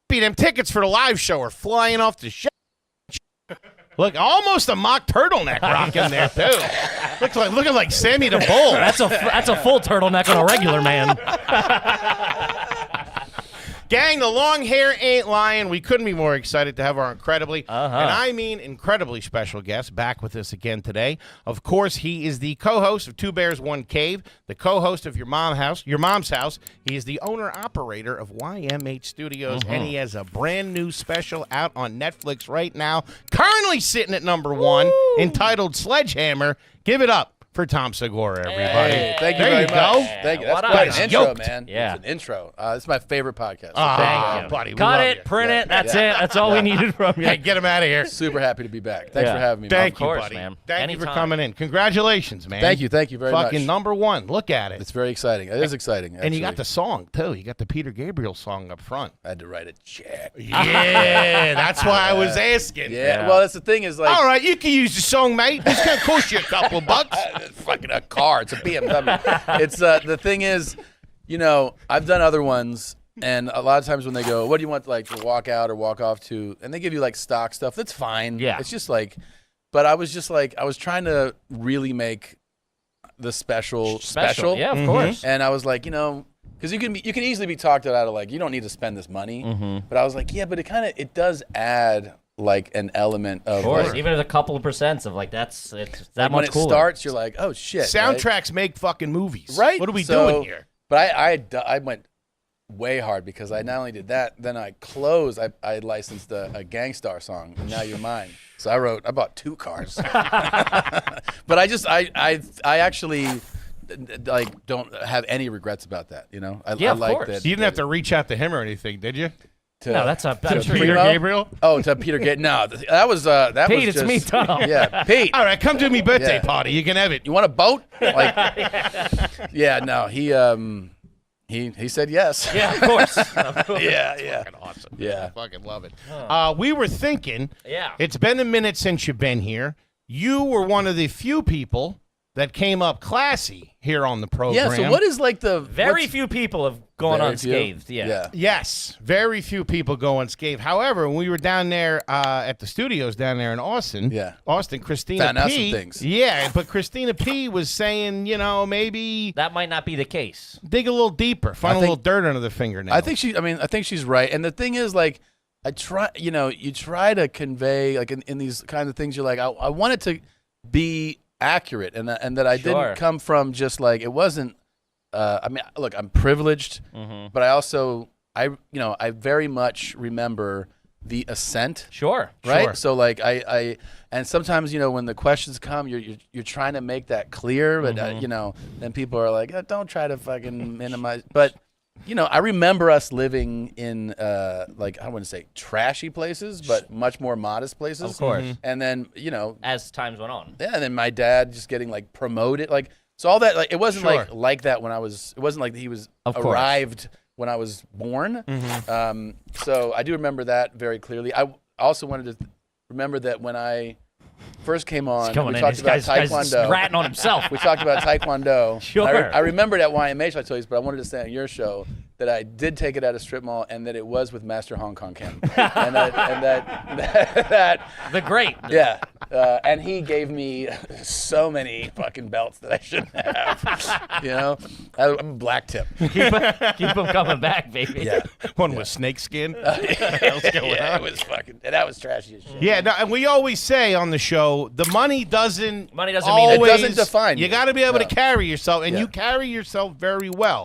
them tickets for the live show are flying off the shit. Look, almost a mock turtleneck rocking there too. Looking like Sammy the Bull. That's a full turtleneck on a regular man. Gang, the long hair ain't lying. We couldn't be more excited to have our incredibly, and I mean incredibly special guest back with us again today. Of course, he is the co-host of Two Bears, One Cave, the co-host of Your Mom's House. He is the owner-operator of YMH Studios, and he has a brand new special out on Netflix right now, currently sitting at number 1, entitled Sledgehammer. Give it up for Tom Segura, everybody. Hey, thank you there very you much. go. Thank you. What That's quite up? an intro, Yoked. man. Yeah. It's an intro. This is my favorite podcast. Thank you, you. buddy. We Cut love it, you. print it. That's it. That's all we needed from you. Hey, get him out of here. Super happy to be back. Thanks for having me. Thank Of you, course, buddy. man. Thank you for Anytime. coming in. Congratulations, man. Thank you very much. Fucking number 1. Look at it. It's very exciting. It is exciting. And you got actually. the song, too. You got the Peter Gabriel song up front. I had to write a check. Yeah, that's why I was asking. Yeah. Well, that's the thing is like. All right, you can use the song, mate. It's going to cost you a couple bucks. It's fucking a car. It's a BMW. It's the thing is, you know, I've done other ones, and a lot of times when they go, "What do you want, like, to walk out or walk off to?" and they give you like stock stuff. That's fine. Yeah. It's just like, but I was trying to really make the special. Yeah, of course. And I was like, you know, because you can easily be talked out of like, you don't need to spend this money. But I was like, yeah, but it does add like an element of Of course. like, Even a couple of percents of like it's that like much when it cooler. starts, you're like, oh shit. right? Soundtracks make fucking movies. Right? What are we So- doing here? But I went way hard because I not only did that, then I licensed a Gangstar song, Now You're Mine. So I bought 2 cars. But I actually like don't have any regrets about that, you know? I of like course. that. You didn't have to reach out to him or anything, did you? No, I'm sure Peter you're Primo? Gabriel? Oh, to Peter Gabriel. No, that was Pete, was it's me, just, Tom. Yeah, Pete. All right, come to me birthday Yeah. party. You can have it. You want a boat? Like, yeah, no, he said yes. Yeah, of course. yeah. Fucking awesome. Yeah. I fucking love it. We were thinking, Yeah. it's been a minute since you've been here. You were one of the few people that came up classy here on the program. Yeah, so what is like the Very what's- few people have gone Very few? unscathed. Yeah. Yes, very few people go unscathed. However, when we were down there at the studios down there in Austin, Christina Found out some P. things. Yeah, but Christina P. was saying, you know, maybe That might not be the case. dig a little deeper, find a think- little dirt under the fingernail. I think she's right. And the thing is, like, you try to convey, like, in these kind of things, you're like, I want it to be accurate, and that I Sure. didn't come from just like, it wasn't, I mean, look, I'm privileged, but I also, I very much remember the ascent. Sure. Right. Sure. So like and sometimes, you know, when the questions come, you're trying to make that clear, but then people are like, don't try to fucking minimize. But you know, I remember us living in like, I wouldn't say trashy places, but much more modest places. Of course. And then, you know, As times went on. yeah, and then my dad just getting like promoted, like, so all that, like, it wasn't Sure. like that when it wasn't like he was Of course. arrived when I was born. So I do remember that very clearly. I also wanted to remember that when I first came on, Coming we in. talked This about guy's Taekwondo. ratting on himself. We talked about Taekwondo. Sure. I remembered at YMH, I told you, but I wanted to say on your show that I did take it at a strip mall and that it was with Master Hong Kong Kim. and that The great. yeah. And he gave me so many fucking belts that I shouldn't have. You know? I'm a black tip. Keep him coming back, baby. Yeah. one was snakeskin. Yeah, it was fucking, and that was trashy as shit. Yeah, no, and we always say on the show, the money doesn't Money doesn't mean it always, doesn't define you. you. got to be able No. to carry yourself, and Yeah. you carry yourself very well.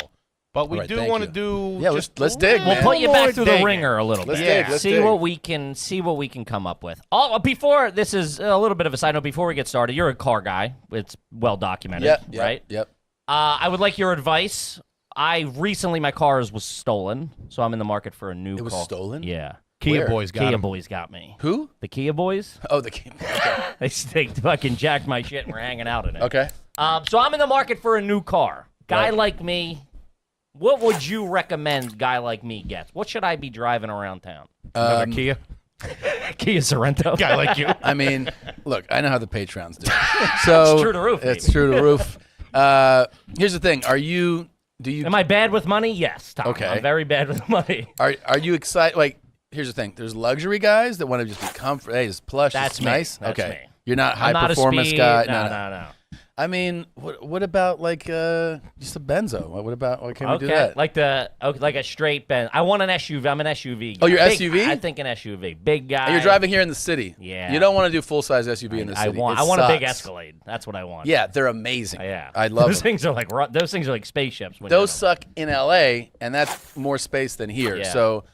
But we All right, do thank want to you. do. Yeah, just let's a dig, little man. We'll put you more back through the digging. ringer a little Let's bit. dig, let's see dig. what we can come up with. Before this is a little bit of a side note. Before we get started, you're a car guy. It's well documented, Yep. right? Yep. I would like your advice. My car was stolen, so I'm in the market for a new car. It was stolen? Yeah. Kia Where? boys got Kia him. boys got me. Who? The Kia boys. Oh, the Kim. They fucking jacked my shit and we're hanging out in it. Okay. So I'm in the market for a new car. Guy Right. like me, what would you recommend guy like me gets? What should I be driving around town? Another Kia Kia Sorento. guy like you. I mean, look, I know how the Patreons do. So It's true to roof, It's baby. true to roof. Here's the thing. Do you Am I bad with money? Yes, Tom. Okay. I'm very bad with money. are you excited? Like, here's the thing. There's luxury guys that want to just be comfort. Hey, it's plush. That's it's me. nice. That's okay. me. You're not I'm not a high-performance speed. guy. No. I mean, what about like just a Benzo? What about why can't we do Okay, that? like a straight Benz. I want an SUV. I'm an SUV guy. Oh, you're Big- SUV? I think an SUV. Big guy. And you're driving here in the city. Yeah. You don't want to do full-size SUV in the I city. want It a big sucks. Escalade. That's what I want. Yeah, they're amazing. Yeah. I love those them. things are like those things are like spaceships. When Those you're suck in LA, and that's more space than here. Yeah. So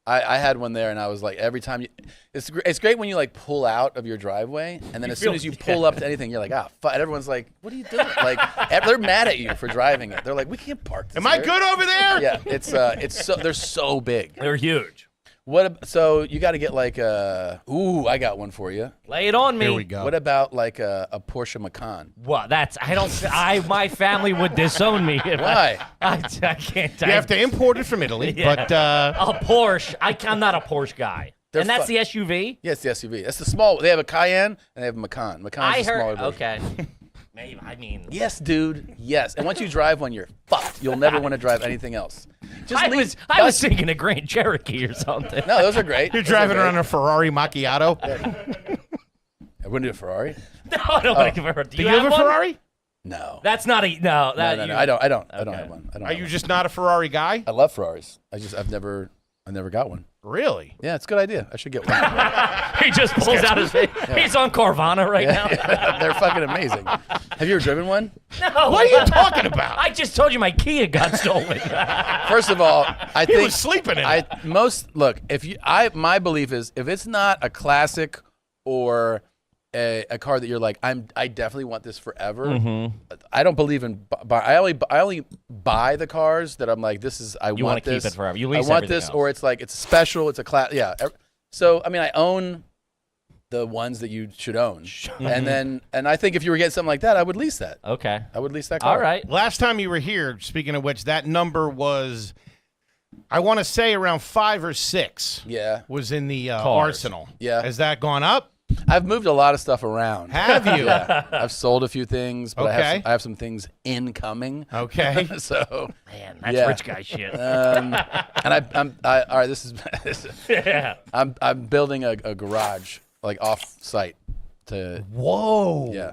I had one there, and I was like, every time it's great when you like pull out of your driveway, and then as soon feel- as you pull up to anything, you're like, fuck. And everyone's like, what are you doing? Like, they're mad at you for driving it. They're like, we can't park this Am I here." good over there? Yeah, they're so big. they're huge. So you got to get like I got one for you. Lay it on me. Here we go. What about like a Porsche Macan? What? My family would disown me. If Why? I can't. You have to import it from Italy, Yeah. but a Porsche. I'm not a Porsche guy. They're And that's fu- the SUV. Yes, the SUV. That's the small. They have a Cayenne and they have a Macan. Macan's I the smaller heard. version. Okay. Maybe. I mean. Yes, dude. Yes. And once you drive one, you're fucked. You'll never want to drive anything else. Just I leave. was thinking a Grand Cherokee or something. No, those are great. you're driving around a Ferrari macchiato. I wouldn't do a Ferrari. No, I don't want to give her. Do you have a one? Ferrari? No. That's not a no. That No. you- I don't Okay. have one. I don't Are have you one. just not a Ferrari guy? I love Ferraris. I've never got one. Really? Yeah, it's a good idea. I should get one. He just pulls out his face. He's on Carvana right now. They're fucking amazing. Have you ever driven one? No. What are you talking about? I just told you my Kia got stolen. First of all, I He think was sleeping in it. my belief is if it's not a classic or a car that you're like I definitely want this forever. Mm-hmm. I don't believe in buy. I only buy the cars that I'm like this is I You want wanna keep this it forever. You I lease want everything this else. or it's like it's a special. It's a class. Yeah. So I mean I own the ones that you should own, and I think if you were getting something like that, I would lease that. Okay. I would lease that car. All right. Last time you were here, speaking of which, that number was, I want to say around 5 or 6 Yeah. was in the Cars. arsenal. Yeah. Has that gone up? I've moved a lot of stuff around. Have you? Yeah, I've sold a few things, but Okay. I have some things incoming. Okay. So, Man, that's Yeah. rich guy shit. and all right. This is Yeah. I'm building a garage like off site to Whoa. yeah.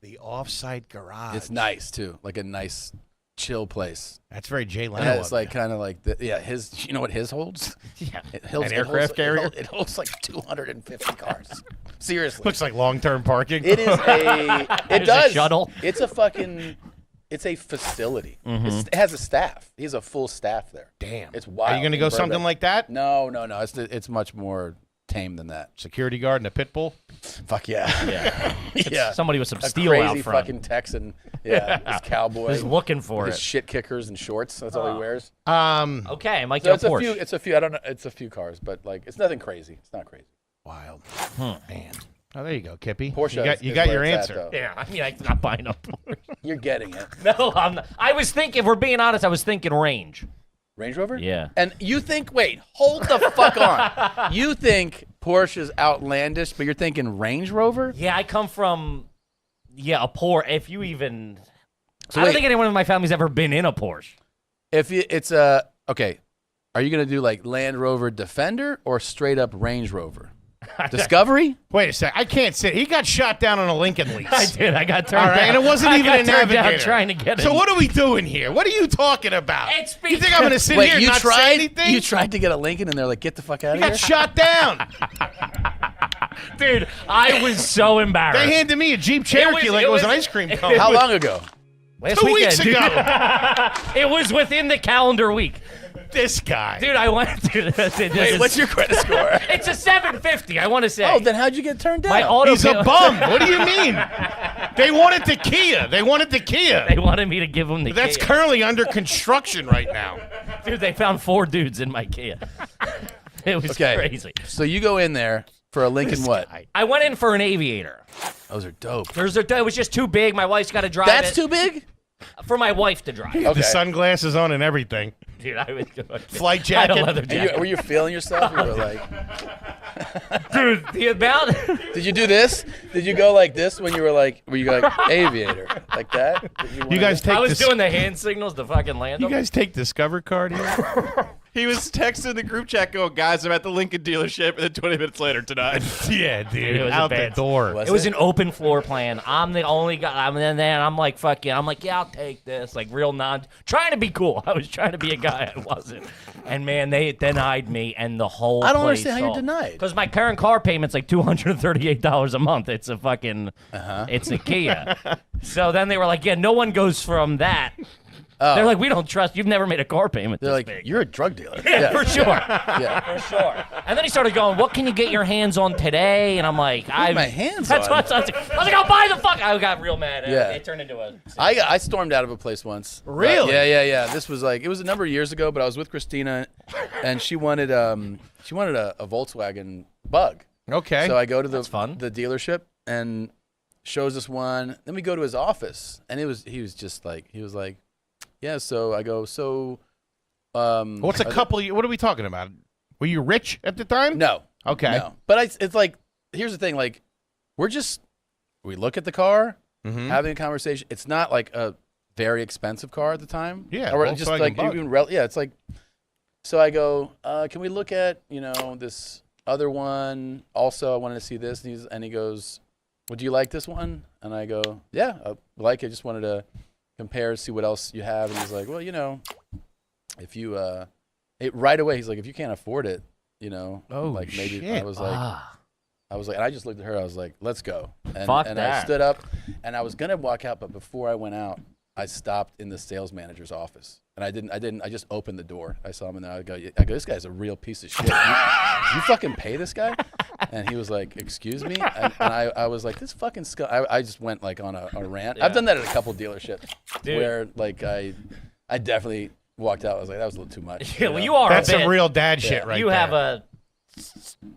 The off-site garage. It's nice too, like a nice chill place. That's very Jay Leno. And it's of like you. kind of like his. You know what his holds? Yeah. It holds An aircraft carrier? It holds like 250 cars. Seriously. Looks like long-term parking. It is It There's a does. shuttle. It's a fucking. It's a facility. It has a staff. He has a full staff there. Damn. It's wild. Are you going to go in something Burbank. like that? No. It's much more tame than that. Security guard and a pit bull? Fuck yeah. Yeah. Yeah. Somebody with some A steel crazy out front. fucking Texan. Yeah. This cowboy. Is looking for his it. shit kickers and shorts. That's all he wears. Okay, I might So get it's a a Porsche. few. It's a few. I don't know. It's a few cars, but like it's nothing crazy. It's not crazy. Wild. Man. Oh, there you go, Kippy. Porsche. You got is your where it's at, answer. though. Yeah, I mean, I'm not buying a Porsche. You're getting it. No, I'm not. I was thinking, if we're being honest, I was thinking range. Range Rover? Yeah. And you think, wait, hold the fuck on. You think Porsche's outlandish, but you're thinking Range Rover? Yeah, I come from, a Porsche. If you even, So I don't wait. think anyone in my family's ever been in a Porsche. If it's okay, are you gonna do like Land Rover Defender or straight up Range Rover? Discovery? Wait a sec. I can't sit. He got shot down on a Lincoln lease. I did. I got turned All right, down. and it wasn't I even got a turned down Navigator. trying to get it. So what are we doing here? What are you talking about? It's You think I'm going to sit here and you not say tried? anything? You tried to get a Lincoln, and they're like, "Get the fuck out He of got here!" shot down. Dude, I was so embarrassed. They handed me a Jeep Cherokee like it was an ice cream cone. How long ago? Last 2 weekend, weeks dude. ago. It was within the calendar week. This guy. Dude, I went to Wait, what's your credit score? It's a 750, I want to say. Oh, then how'd you get turned down? my auto He's a bum. What do you mean? They wanted the Kia. They wanted the Kia. They wanted me to give them the That's Kia. currently under construction right now. Dude, they found 4 dudes in my Kia. It was Okay. crazy. So you go in there for a Lincoln what? I went in for an Aviator. Those are dope. It was just too big. My wife's got to drive That's it. too big? For my wife to drive. Okay. The sunglasses on and everything. Dude, I was Flight I had a jacket. leather And jacket. were you feeling yourself? You were like, Dude, the amount. did you do this? Did you go like this when you were like aviator? Like that? You guys take I was this. doing the hand signals to fucking land You them. guys take Discover card here. He was texting the group chat going, guys, I'm at the Lincoln dealership, and then 20 minutes later tonight. Yeah, dude. It was out a the bad- door. Was It was it? an open floor plan. I'm the only guy. I'm like, fuck yeah. I'm like, yeah, I'll take this. Like, real trying to be cool. I was trying to be a guy I wasn't. And, man, they denied me and the whole I don't place understand how you're denied. Because my current car payment's like $238 a month. It's a fucking, it's a Kia. So then they were like, yeah, no one goes from that. They're like, we don't trust. You've never made a car payment They're this like, big. you're a drug dealer. Yeah, for sure. Yeah. For sure. And then he started going, what can you get your hands on today? And I'm like, my hands that's on? What I was like, I'll buy the fuck. I got real mad. Yeah. It turned into a. I stormed out of a place once. Really? Yeah. This was like, it was a number of years ago, but I was with Christina, and she wanted a Volkswagen Bug. Okay. So I go to fun. the dealership and shows us one. Then we go to his office, and he was like, yeah. So I go, so. What's a couple? What are we talking about? Were you rich at the time? No. Okay. No. But it's like, here's the thing. Like, we look at the car, Mm-hmm. having a conversation. It's not like a very expensive car at the time. Yeah, Or just Volkswagen like Bug. even it's like. So I go, can we look at this other one? Also, I wanted to see this, and he goes, "Would you like this one?" And I go, "Yeah, I like it. Just wanted to compare, see what else you have." And he's like, "Well, if you right away, he's like, if you can't afford it, Oh, like maybe." shit. I was like, and I just looked at her. I was like, "Let's go." And, Fuck and that. I stood up, and I was gonna walk out, but before I went out, I stopped in the sales manager's office, and I didn't. I just opened the door. I saw him in there. I go, "This guy's a real piece of shit. You fucking pay this guy?" And he was like, "Excuse me," and I was like, "This fucking scum." I just went like on a rant. I've done that at a couple dealerships where like I definitely walked out. I was like, that was a little too much. Yeah, well, you are. That's a bit, some real dad shit right You there. have a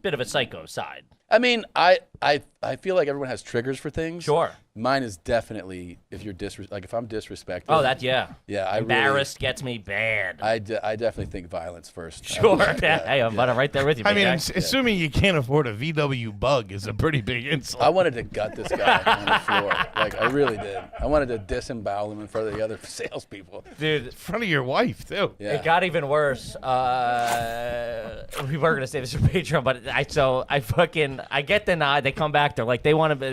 bit of a psycho side. I mean, I feel like everyone has triggers for things. Sure. Mine is definitely if you're if I'm disrespected. Oh, that yeah. Yeah, I Embarrassed gets me bad. I definitely think violence first. Sure. Hey, I'm right there with you. I mean, big guy. assuming you can't afford a VW Bug is a pretty big insult. I wanted to gut this guy on the floor. Like, I really did. I wanted to disembowel him in front of the other salespeople. dude. in front of your wife too. Yeah. It got even worse. We were gonna say this for Patreon, but I get denied. They come back. They're like they want to.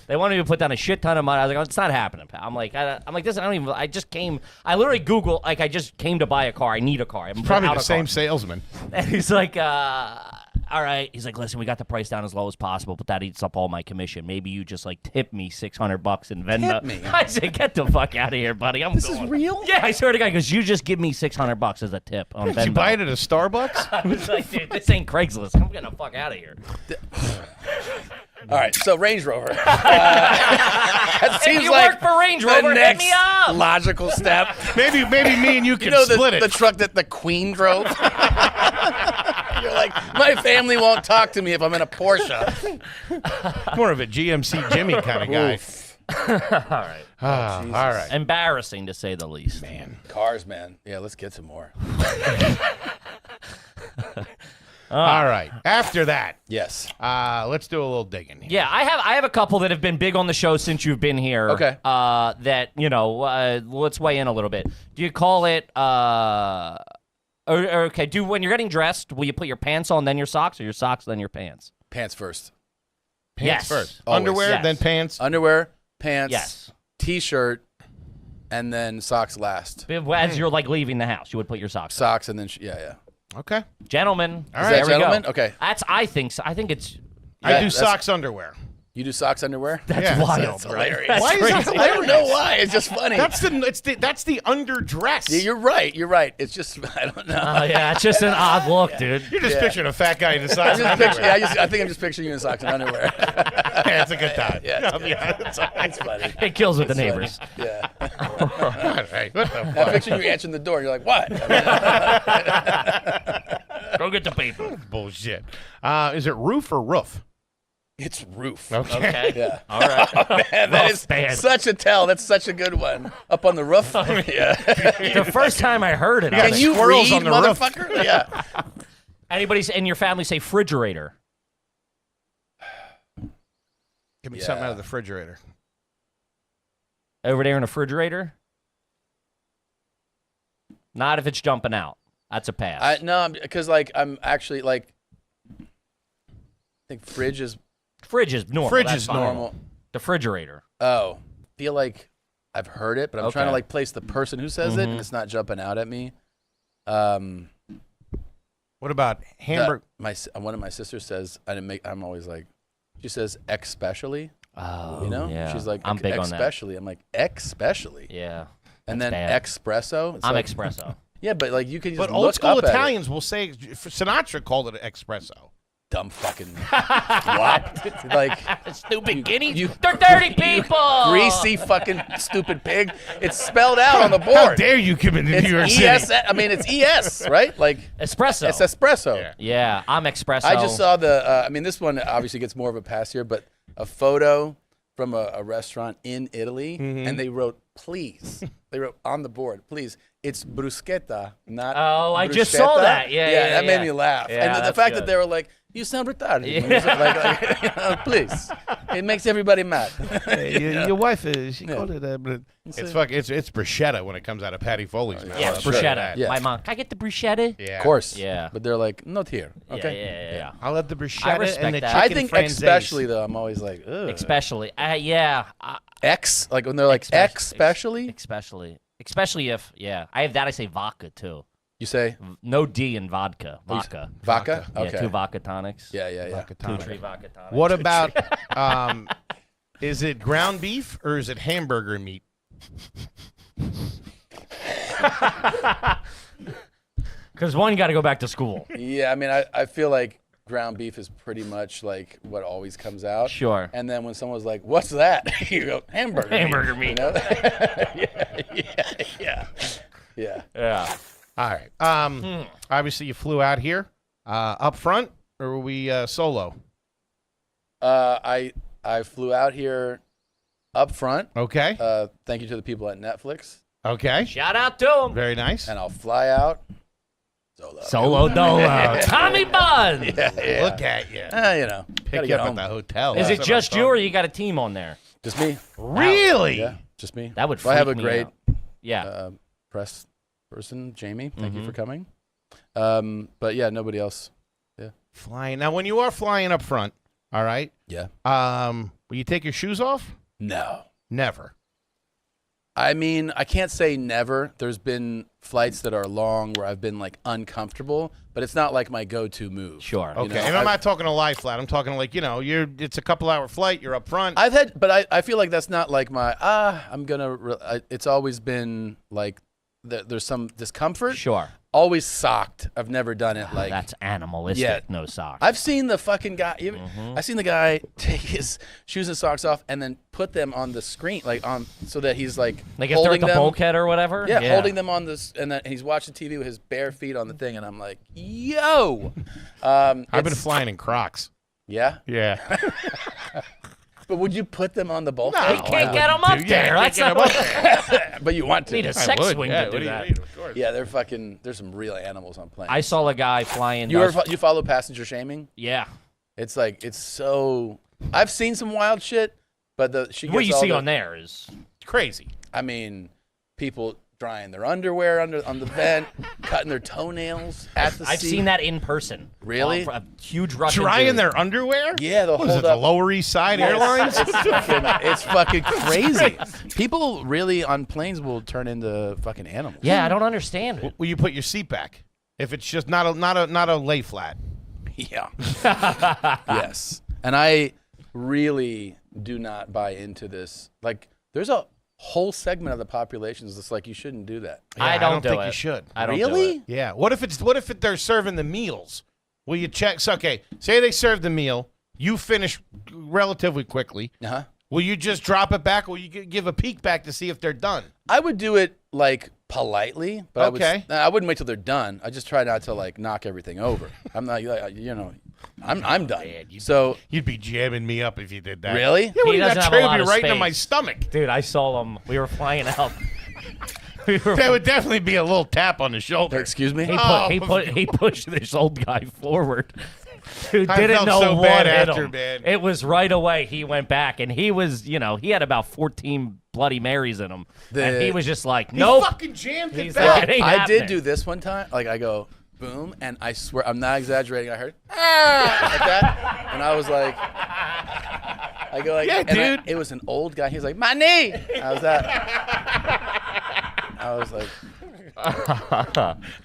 They wanted me to put down a shit ton of money. I was like, oh, it's not happening, pal. I'm like this. I don't even. I just came. I literally Googled. Like, I just came to buy a car. I need a car. I'm Probably out the a same car. salesman. And he's like, all right. He's like, listen, we got the price down as low as possible, but that eats up all my commission. Maybe you just like tip me $600 in Venmo. Tip me? I said, get the fuck out of here, buddy. I'm This going. is real? Yeah, I swear to God. He goes, you just give me $600 as a tip on Venmo. Did you buy it at a Starbucks? I was like, dude, this ain't Craigslist. I'm getting the fuck out of here. All right, so Range Rover. That seems you like work for Range the Rover, hit next me up. logical step. maybe me and you can You know split it. the truck that the Queen drove? You're like, my family won't talk to me if I'm in a Porsche. More of a GMC Jimmy kind of guy. All right. All right. Embarrassing to say the least. Man. Cars, man. Yeah, let's get some more. All right. After that, Yes. let's do a little digging here. Yeah, I have a couple that have been big on the show since you've been here. Okay. That let's weigh in a little bit. Do you call it? Okay. When you're getting dressed, will you put your pants on then your socks, or your socks then your pants? Pants first. Pants Yes. first. Always. Underwear, Yes. then pants. Underwear, pants, Yes. T-shirt, and then socks last. As you're like leaving the house, you would put your socks on. Socks and then yeah. Okay. Gentlemen. All Is right. that There we gentlemen? go. Okay. I think so. I think it's. I Yeah, do that's- socks underwear. You do socks underwear? That's Yeah, wild, that's right? hilarious. That's Why is that crazy. I don't know why. It's just funny. That's the underdress. Yeah, you're right. You're right. It's just I don't know. Oh yeah, it's just an odd look, dude. You're just Yeah. picturing a fat guy in the I, socks and just picture, underwear. I think I'm just picturing you in socks and underwear. Yeah, it's a good time. Yeah. I'll be honest. All That's funny. It kills with the neighbors. Yeah. right. What the I fuck? picture you answering the door. And you're like, what? Go get the paper. Bullshit. Is it roof or roof? It's roof. Okay. Yeah. All right. Man, that is bad. such a tell. That's such a good one. Up on the roof. Yeah. The first time I heard it, I Can was you squirrels read, on the roof. motherfucker? Yeah. anybody in your family say refrigerator? Give me Yeah. something out of the refrigerator. Over there in a refrigerator? Not if it's jumping out. That's a pass. No, because like I'm actually like, I think fridge is Fridge is normal. Fridge That's is fine. normal. Refrigerator. Oh, feel like I've heard it, but I'm trying to Okay. like place the person who says it, and it's not jumping out at me. Um, What about hamburger? one of my sisters says, I'm always like, she says especially. Oh, You know, yeah. she's like I'm big on that. especially. I'm like especially, Yeah. and then bad. espresso. It's I'm like, espresso. Yeah, but like you can just But look old school up at it. Italians will say Sinatra called it espresso. Dumb fucking what? Like Stupid guineas. you- They're dirty people. greasy fucking stupid pig. It's spelled out on the board. How dare you come into It's New York ES. City? I mean, it's ES, right? Like Espresso. it's espresso. Yeah. Yeah, I'm espresso. I just saw the. I mean, this one obviously gets more of a pass here, but a photo from a restaurant in Italy, and they wrote "please." They wrote on the board, "Please." It's bruschetta, not. Oh, I just saw bruschetta. that. Yeah, that made yeah. me laugh. Yeah, and the that's fact good. that they were like, "You sound retarded." Yeah. When you say, like, you know, please. It makes everybody mad. Your wife, she Yeah. called it. It's fuck. It's bruschetta when it comes out of Patty Foley's mouth. Yeah, I'll show you bruschetta. that. Yeah. My mom. Can I get the bruschetta? Yeah. Of course. Yeah. But they're like, not here. Okay. Yeah. I'll have the bruschetta respect and the that. chicken I think franzese. especially though, I'm always like, ugh. Especially. Yeah. X, like when they're like especially, Especially if, yeah. I have that. I say vodka, too. you say No D in vodka. Vodka. vodka. Okay. Yeah, 2 vodka tonics. Yeah. 2 3 vodka tonics. What about? Is it ground beef or is it hamburger meat? Because one, you got to go back to school. Yeah, I mean, I feel like ground beef is pretty much like what always comes out. Sure. And then when someone's like, "What's that?" you go, "Hamburger." Hamburger You meat. know? yeah. Yeah. All right. Obviously, you flew out here up front, or were we solo? I flew out here up front. Okay. Thank you to the people at Netflix, Okay. Shout out to him. Very nice. and I'll fly out solo. Solo Dolo. Tommy Buns. Yeah. Look at you. You know, Pick gotta you get up home. at the hotel. Is That's it what just I'm you or talking- you got a team on there? Just me. Really? Yeah, just me. That would Well, I have a freak me great out. Yeah. press person, Jamie. Thank Mm-hmm. you for coming. But yeah, nobody else. Flying. Now, when you are flying up front, all right, Yeah. will you take your shoes off? No. Never. I mean, I can't say never. There's been flights that are long where I've been like uncomfortable, but it's not like my go-to move. Sure. Okay. know, and I'm not talking a lie flat. I'm talking like, it's a couple-hour flight. You're up front. I've had, but I feel like that's not like my it's always been like there's some discomfort. Sure. Always socked. I've never done it like. That's animalistic. Yeah. No socks. I've seen the fucking guy. I've seen the guy take his shoes and socks off and then put them on the screen, like on, so that he's like Like if they're holding at the them. bulkhead or whatever? Yeah, holding them on this, and then he's watching TV with his bare feet on the thing, and I'm like, yo. I've been It's- flying in Crocs. Yeah, Yeah. but would you put them on the bulkhead? You can't get them up there. That's not But you want to. need a sex swing to do that. Of course. Yeah, they're fucking. There's some real animals on planes. I saw a guy flying. You follow passenger shaming? Yeah. It's like it's so. I've seen some wild shit, but she gets What you all see the- on there is Crazy. I mean, people drying their underwear on the vent, cutting their toenails at the I've seat. seen that in person. Really? A huge Russian Drying dude. their underwear? Yeah, they'll What is hold it, the up. Lower East Side Airlines? It's fucking crazy. People really on planes will turn into fucking animals. Yeah, I don't understand it. Will you put your seat back? If it's just not a lay flat. Yeah. Yes. And I really do not buy into this. Like, there's a whole segment of the population that's like, you shouldn't do that. Yeah, I don't do think it. you should. I don't do Really? it. Yeah. What if they're serving the meals? Will you check? So, okay, say they serve the meal. You finish relatively quickly. Uh-huh. Will you just drop it back, or will you give a peek back to see if they're done? I would do it like politely, but Okay. I wouldn't wait till they're done. I just try not to like knock everything over. I'm not, I'm done. So You'd be jamming me up if you did that. really, Yeah, well, He that doesn't have tray a would lot be of right into space. my stomach. Dude, I saw them. We were flying out. There would definitely be a little tap on the shoulder. excuse me. He pushed this old guy forward. Who I didn't felt know so what bad hit after, him. man. It was right away. He went back, and he was, he had about 14 Bloody Marys in them. The- And he was just like, He nope. fucking jammed it He's back. like, it ain't I did happening. do this one time. Like I go boom, and I swear I'm not exaggerating. I heard like that, and I was like, I go like, Yeah, and dude. it was an old guy. He was like, my knee. I was that. I was like,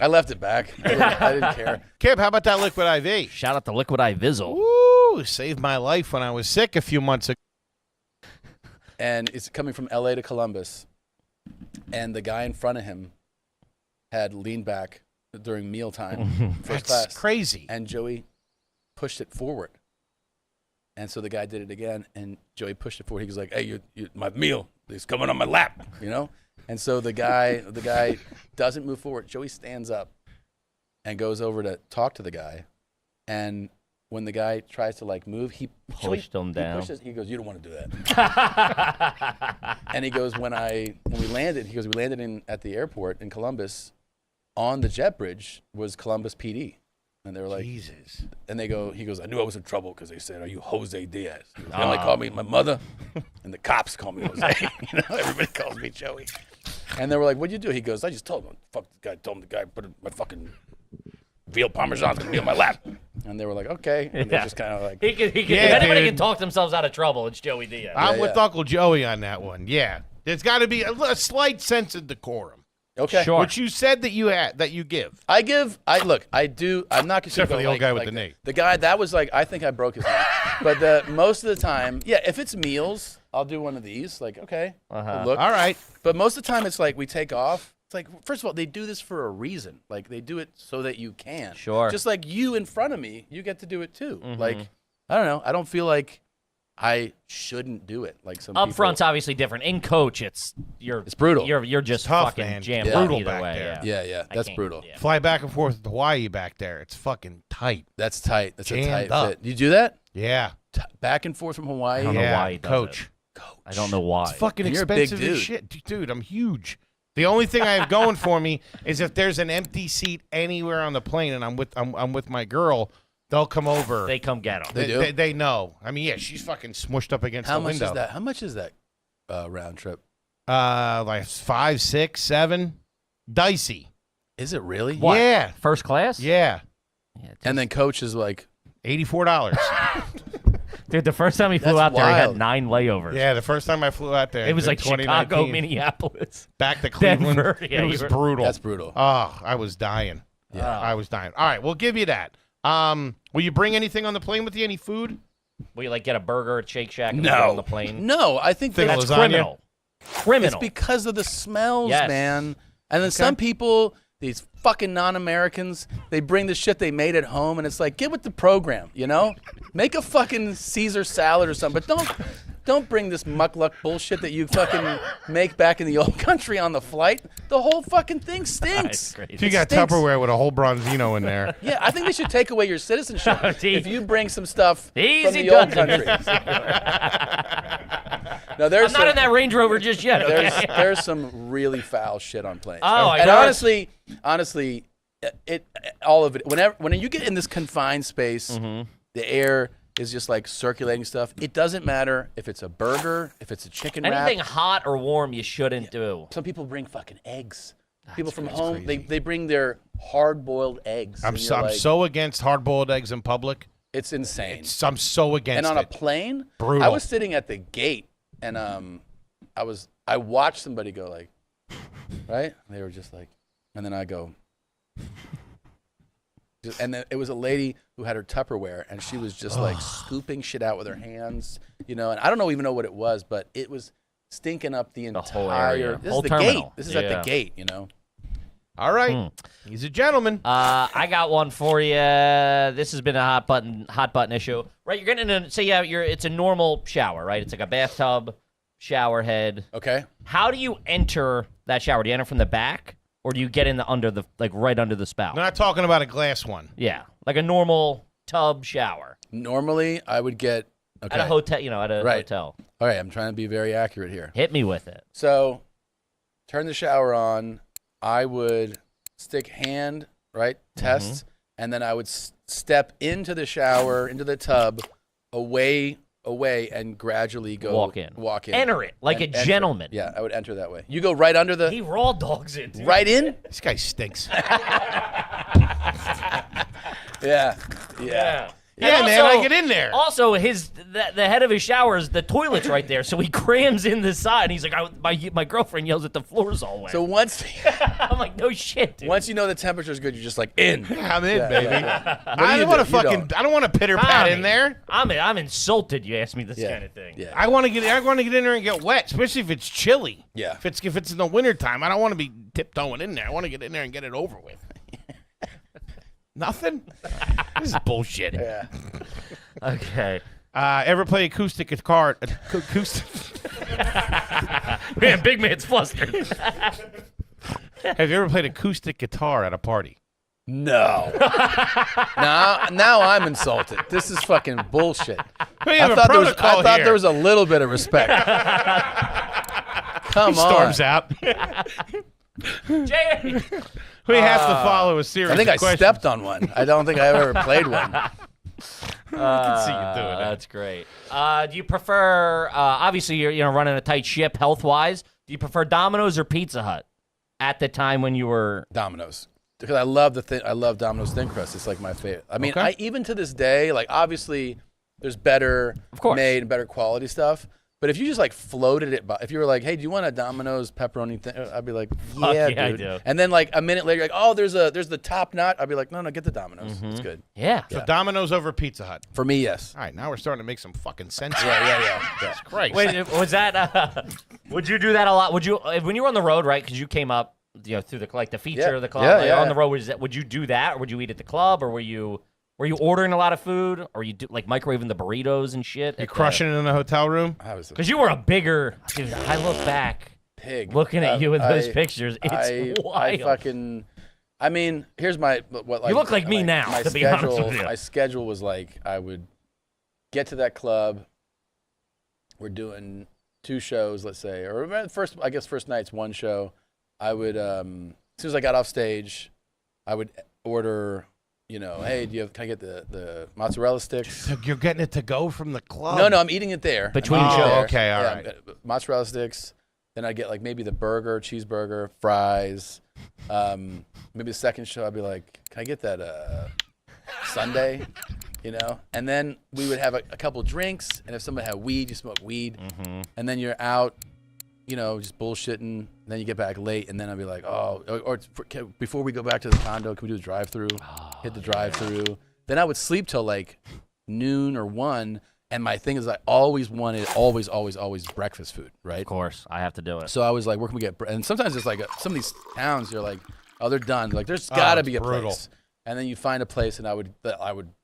I left it back. I didn't care. Kip, how about that liquid IV? Shout out to Liquid Eye Vizzle. Ooh, saved my life when I was sick a few months ago. And it's coming from LA to Columbus, and the guy in front of him had leaned back during mealtime, first That's class, crazy. and Joey pushed it forward. And so the guy did it again, and Joey pushed it forward. He was like, "Hey, my meal is coming on my lap," you know. And so the guy doesn't move forward. Joey stands up and goes over to talk to the guy, and when the guy tries to like move, he Pushed him down. He goes, "You don't want to do that." And he goes, when we landed, he goes, we landed at the airport in Columbus. On the jet bridge was Columbus PD, and they were like, Jesus. and he goes, I knew I was in trouble because they said, "Are you Jose Diaz?" They only called me my mother, and the cops call me Jose. You know, everybody calls me Joey. And they were like, "What'd you do?" He goes, "I just told him, fuck the guy, told him the guy put my fucking veal parmesan's gonna be on my lap." And they were like, "Okay," and they're just kind of like, He can, Yeah, if anybody dude. can talk themselves out of trouble, it's Joey Diaz. I'm Yeah, with yeah. Uncle Joey on that one. Yeah. There's got to be a slight sense of decorum, "Okay." Sure. which you said that you give. I do. I'm not Except for the old guy with the the knee. The guy that was like, I think I broke his neck. But most of the time, yeah, if it's meals, I'll do one of these. Like, okay, we'll look. All right. But most of the time, it's like we take off. It's like, first of all, they do this for a reason. Like, they do it so that you can. Sure. Just like you in front of me, you get to do it too. Like, I don't know. I don't feel like I shouldn't do it. Like some Up people. front's obviously different. In coach, it's brutal. You're just tough, fucking man. jammed Yeah. up Brutal either back way. there. Yeah, I that's can't- brutal. yeah. Fly back and forth to Hawaii back there. It's fucking tight. That's tight. That's a Jammed tight up. fit. You do that? Yeah. Back and forth from Hawaii? I don't know Yeah, why he does coach. I don't know why. It's fucking And you're a big expensive as dude. shit. Dude, I'm huge. The only thing I have going for me is if there's an empty seat anywhere on the plane and I'm with my girl, they'll come over. They come get him. They do? They know. I mean, yeah, she's fucking smushed up against How the much window. is that? How much is that round trip? Like 5, 6, 7. Dicey. Is it really? What? Yeah. First class? Yeah. Yeah, dude. And then coach is like, $84. Dude, the first time he flew That's out there, he had wild. 9 layovers. Yeah, the first time I flew out there. It was in like Chicago, 2019, Minneapolis. back to Cleveland. Denver. Yeah, it you was were- brutal. that's brutal. Oh, I was dying. Yeah. I was dying. All right, we'll give you that. Will you bring anything on the plane with you? Any food? Will you like get a burger at Shake Shack and No. get on the plane? No, I think Think that's lasagna? Criminal. Criminal. It's because of the smells, Yes. man. And then some people, these fucking non-Americans, they bring the shit they made at home, and it's like, get with the program, you know? Make a fucking Caesar salad or something, but don't bring this muckluck bullshit that you fucking make back in the old country on the flight. The whole fucking thing It's stinks. crazy. If you got stinks. Tupperware with a whole Bronzino in there. Yeah, I think they should take away your citizenship if you bring some stuff from Easy the old does country. it. No, there's I'm not in that Range Rover just yet. Okay? there's some really foul shit on planes. Oh, I and know. honestly, all of it. When you get in this confined space, Mm-hmm. the air is just like circulating stuff. It doesn't matter if it's a burger, if it's a chicken Anything wrap. hot or warm, you shouldn't do. Some people bring fucking eggs. People from home, they bring their hard-boiled eggs. I'm and so, you're I'm like, so against hard-boiled eggs in public. it's insane. I'm so against And on a it. plane, Brutal. I was sitting at the gate, and I watched somebody go like, right? They were just like, and then I go, and then it was a lady who had her Tupperware, and she was just like scooping shit out with her hands, you know. And I don't even know what it was, but it was stinking up the entire. whole area. This Whole is the gate. terminal. This is at Yeah. the gate, you know. All right. He's a gentleman. I got one for you. This has been a hot button issue. Right, you're getting in. Say it's a normal shower, right? It's like a bathtub, shower head. Okay. How do you enter that shower? Do you enter from the back, or do you get in right under the spout? We're not talking about a glass one. Yeah, like a normal tub shower Normally, I would get okay. at a hotel. At a Right. hotel. All right, I'm trying to be very accurate here. Hit me with it. So, turn the shower on. I would stick hand, right, test, and then I would step into the shower, into the tub, away away and gradually go Walk in. Enter it like a enter. gentleman. Yeah, I would enter that way. You go right under the He raw dogs it. Dude. right in. This guy stinks. Yeah. Yeah. Yeah, And man, also- I get in there. Also, the head of his shower is the toilet's right there, so he crams in the side. And he's like, my girlfriend yells that the floor's all wet. So once I'm like, no shit, dude. once you know the temperature's good, you're just like in. I'm in, Yeah, baby. yeah. What do I you don't want to do? You fucking. don't. I don't want to pitter pat in there. I'm insulted. You ask me this Yeah. kind of thing. Yeah. I want to get. I want to get in there and get wet, especially if it's chilly. Yeah. If it's in the wintertime, I don't want to be tiptoeing in there. I want to get in there and get it over with. Nothing. This is bullshit. Yeah. Okay. Ever play acoustic guitar? Acoustic. Man, big man's flustered. Have you ever played acoustic guitar at a party? No. now I'm insulted. This is fucking bullshit. We have a I protocol thought here. there was a little bit of respect. Come He on. storms out. Jay, We have to follow a series. I think of I questions. stepped on one. I don't think I ever played one. I can see you doing that. that's great. Do you prefer? Obviously, you're running a tight ship health wise. Do you prefer Domino's or Pizza Hut at the time when you were? Domino's. Because I love I love Domino's thin crust. It's like my favorite. I mean, Okay. even to this day, like obviously there's better Of course. made and better quality stuff. But if you just like floated it, if you were like, "Hey, do you want a Domino's pepperoni thing?" I'd be like, "Yeah, yeah, I dude." do. And then like a minute later, you're like, "Oh, there's the top knot." I'd be like, "No, get the Domino's. It's good." Yeah. So Domino's over Pizza Hut. For me, yes. All right, now we're starting to make some fucking sense. Yeah. Jesus Christ. Wait, was that? Would you do that a lot? Would you when you were on the road, right? Because you came up, through the feature Yeah. of the club. Yeah, like, yeah, on yeah. the road, would you do that, or would you eat at the club, or were you ordering a lot of food, or were you like microwaving the burritos and shit? You crushing it in the hotel room? I was a Because you were a bigger dude. I look back, pig. looking at you in those I- pictures. It's I wild. fucking. I mean, here's my what like. You look like me now, My to be schedule, honest with you. my schedule was like I would get to that club. We're doing 2 shows, let's say, or first night's 1 show. I would as soon as I got off stage, I would order. Hey, can I get the mozzarella sticks? So you're getting it to go from the club? No, I'm eating it there. Between I'm eating it shows. there. Okay, all Yeah, right. mozzarella sticks. Then I get like maybe the burger, cheeseburger, fries. Maybe the second show I'd be like, can I get that sundae? And then we would have a couple drinks, and if somebody had weed, you smoke weed, and then you're out, just bullshitting. Then you get back late, and then I'd be like, before we go back to the condo, can we do the drive-through? Hit the drive-through. Then I would sleep till like noon or 1. And my thing is, I always wanted always breakfast food, right? Of course, I have to do it. So I was like, where can we get? And sometimes it's like some of these towns, you're like, oh, they're done. Like, there's got to it's be a brutal. place. And then you find a place, and I would.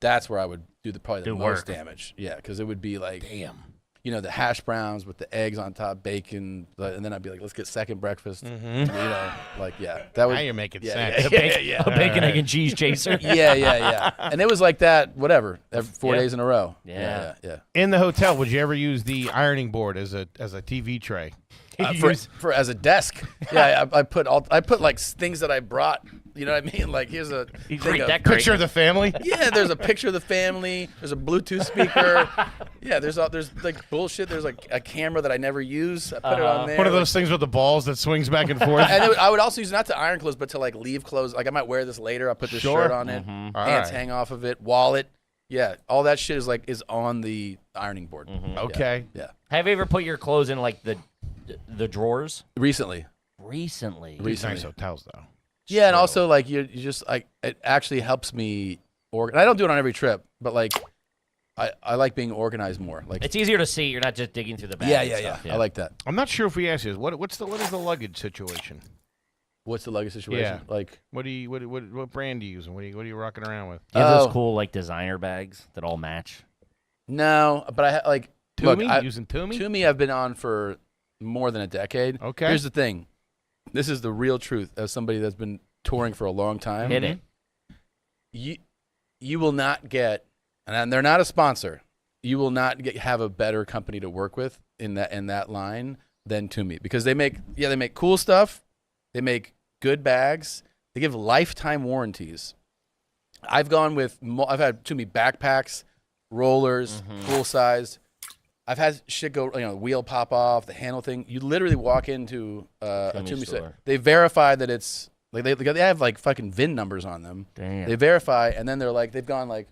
That's where I would do probably the Do most work. damage. Yeah, because it would be like, Damn. the hash browns with the eggs on top, bacon, and then I'd be like, let's get second breakfast. Like that was. Now you're making yeah, sense. A bacon, egg, and cheese chaser. yeah. And it was like that, whatever, every 4 Yeah. days in a row. Yeah. Yeah. In the hotel, would you ever use the ironing board as a TV tray? For as a desk. Yeah, I put like things that I brought. You know what I mean? Like here's a He's thing of- redecorating. Picture of the family? yeah, there's a picture of the family. There's a Bluetooth speaker. Yeah, there's like bullshit. There's like a camera that I never use. I put it on there. One of like- those things with the balls that swings back and forth? and I would also use it not to iron clothes, but to like leave clothes. Like I might wear this later. I put this Sure. shirt on it. All Pants right. hang off of it. Wallet. Yeah, all that shit is on the ironing board. Okay. Yeah. Have you ever put your clothes in like the drawers? Recently. Recently. These nice hotels, though. Yeah, and also like you just like it actually helps me organize. I don't do it on every trip, but like I like being organized more. Like It's easier to see. You're not just digging through the bag. yeah, and yeah. stuff. I like that. I'm not sure if we asked you this. What is the luggage situation? What's the luggage situation? Yeah. Like What brand do you use and what are you rocking around with? You have Oh. those cool like designer bags that all match. no, but I like look, Toomey? Using Toomey? Toomey I've been on for more than a decade. Okay. Here's the thing. This is the real truth as somebody that's been touring for a long time. Hit it. You will not get, and they're not a sponsor. You will not have a better company to work with in that line than Toomey because they make cool stuff. They make good bags. They give lifetime warranties. I've had Toomey backpacks, rollers, full sized, I've had shit go, wheel pop off, the handle thing. You literally walk into a Toomey store. store. They verify that it's like they have like fucking VIN numbers on them. Damn. They verify, and then they're like, they've gone like,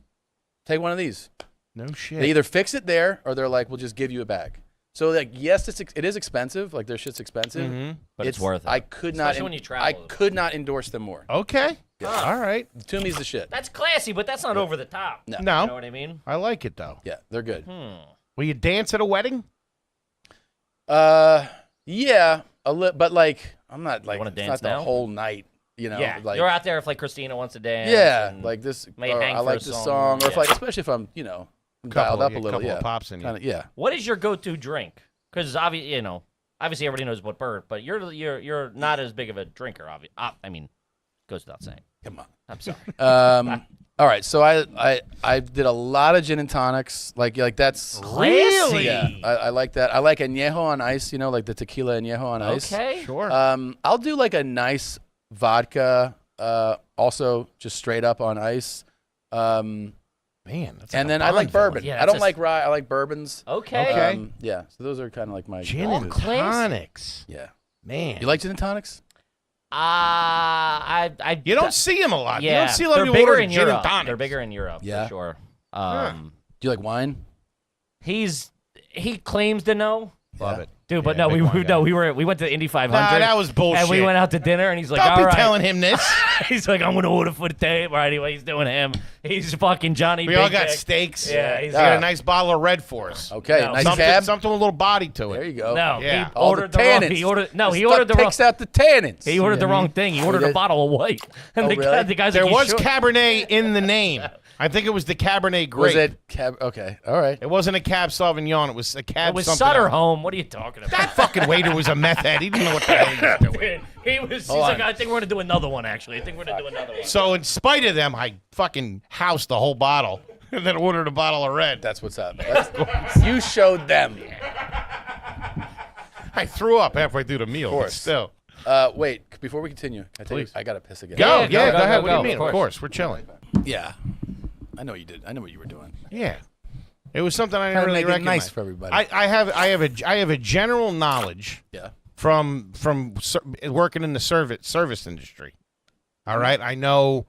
take one of these. No shit. They either fix it there, or they're like, we'll just give you a bag. So like, yes, it is expensive. Like their shit's expensive, But it's worth it. I could not. Especially when you travel. I could not endorse them more. Okay. All right. Toomey's the shit. That's classy, but that's not over the top. No. No. You know what I mean? I like it though. Yeah, they're good. Will you dance at a wedding? Yeah, but like, I'm not like, wanna it's dance not now? the whole night. Yeah. like You're out there if like Christina wants to dance. yeah, and like this. may Or hang I for like a this song. song, or if Yeah. like, especially if I'm, dialed up a little. couple Yeah, of pops in you. Kinda, yeah. What is your go-to drink? Because obviously everybody knows what Bert, but you're not as big of a drinker. I mean, goes without saying. Come on. I'm sorry. All right, so I did a lot of gin and tonics. Like that's Classy. yeah. I like that. I like añejo on ice. Like the tequila añejo on ice. Okay. Sure. I'll do like a nice vodka. Also just straight up on ice. Man, that's And like a then I like Bond villain. bourbon. Yeah, I don't that's like rye. I like bourbons. Okay. Okay. Yeah. So those are kind of like my Gin and classy. tonics. Yeah. Man. You like gin and tonics? I You don't see them a lot. Yeah. You don't see a lot They're of people bigger ordering in gin Europe. and tonics. They're bigger in Europe Yeah. for sure. Do you like wine? He claims to know. Love Yeah. it. Dude, but Yeah, no, big wine guy. we went to the Indy 500. Nah, that was bullshit. And we went out to dinner, and he's like, Don't "All be right." telling him this. He's like, "I'm gonna order for the table." Right, anyway, he's doing him. He's fucking Johnny. We Big all got Dick. steaks. Yeah, he's We got a nice bottle of red for us. Okay. No. Nice Something, cab. something with a little body to There it. you go. No, Yeah. he All ordered the the wrong. tannins. He ordered no. This He stuff ordered the wrong. takes out the tannins. He ordered the wrong thing. He ordered a did? bottle of white, and Oh, the really? the guy's There like, "You was sure?" Cabernet in the name. I think it was the Cabernet grape. Was it cab? Okay. All right. It wasn't a Cab Sauvignon. It was a Cab It was something Sutter else. Home. What are you talking about? That fucking waiter was a meth head. He didn't know what the hell he was doing. He's Hold like, on. "I think we're gonna do another one. Actually, I think we're gonna do another one." So in spite of them, I fucking housed the whole bottle and then ordered a bottle of red. That's what's up. You showed them. I threw up halfway through the meal. But course. still. Wait. Before we continue, can I tell you, Please. I gotta piss again. Go, Yeah, yeah, go, go ahead. go, What do you go. mean? Of Of course. course, we're chilling. Yeah. I know you did. I know what you were doing. Yeah. It was something I didn't Trying to really make it recognize. nice for everybody. I have a general knowledge Yeah. from working in the service industry. All right, I know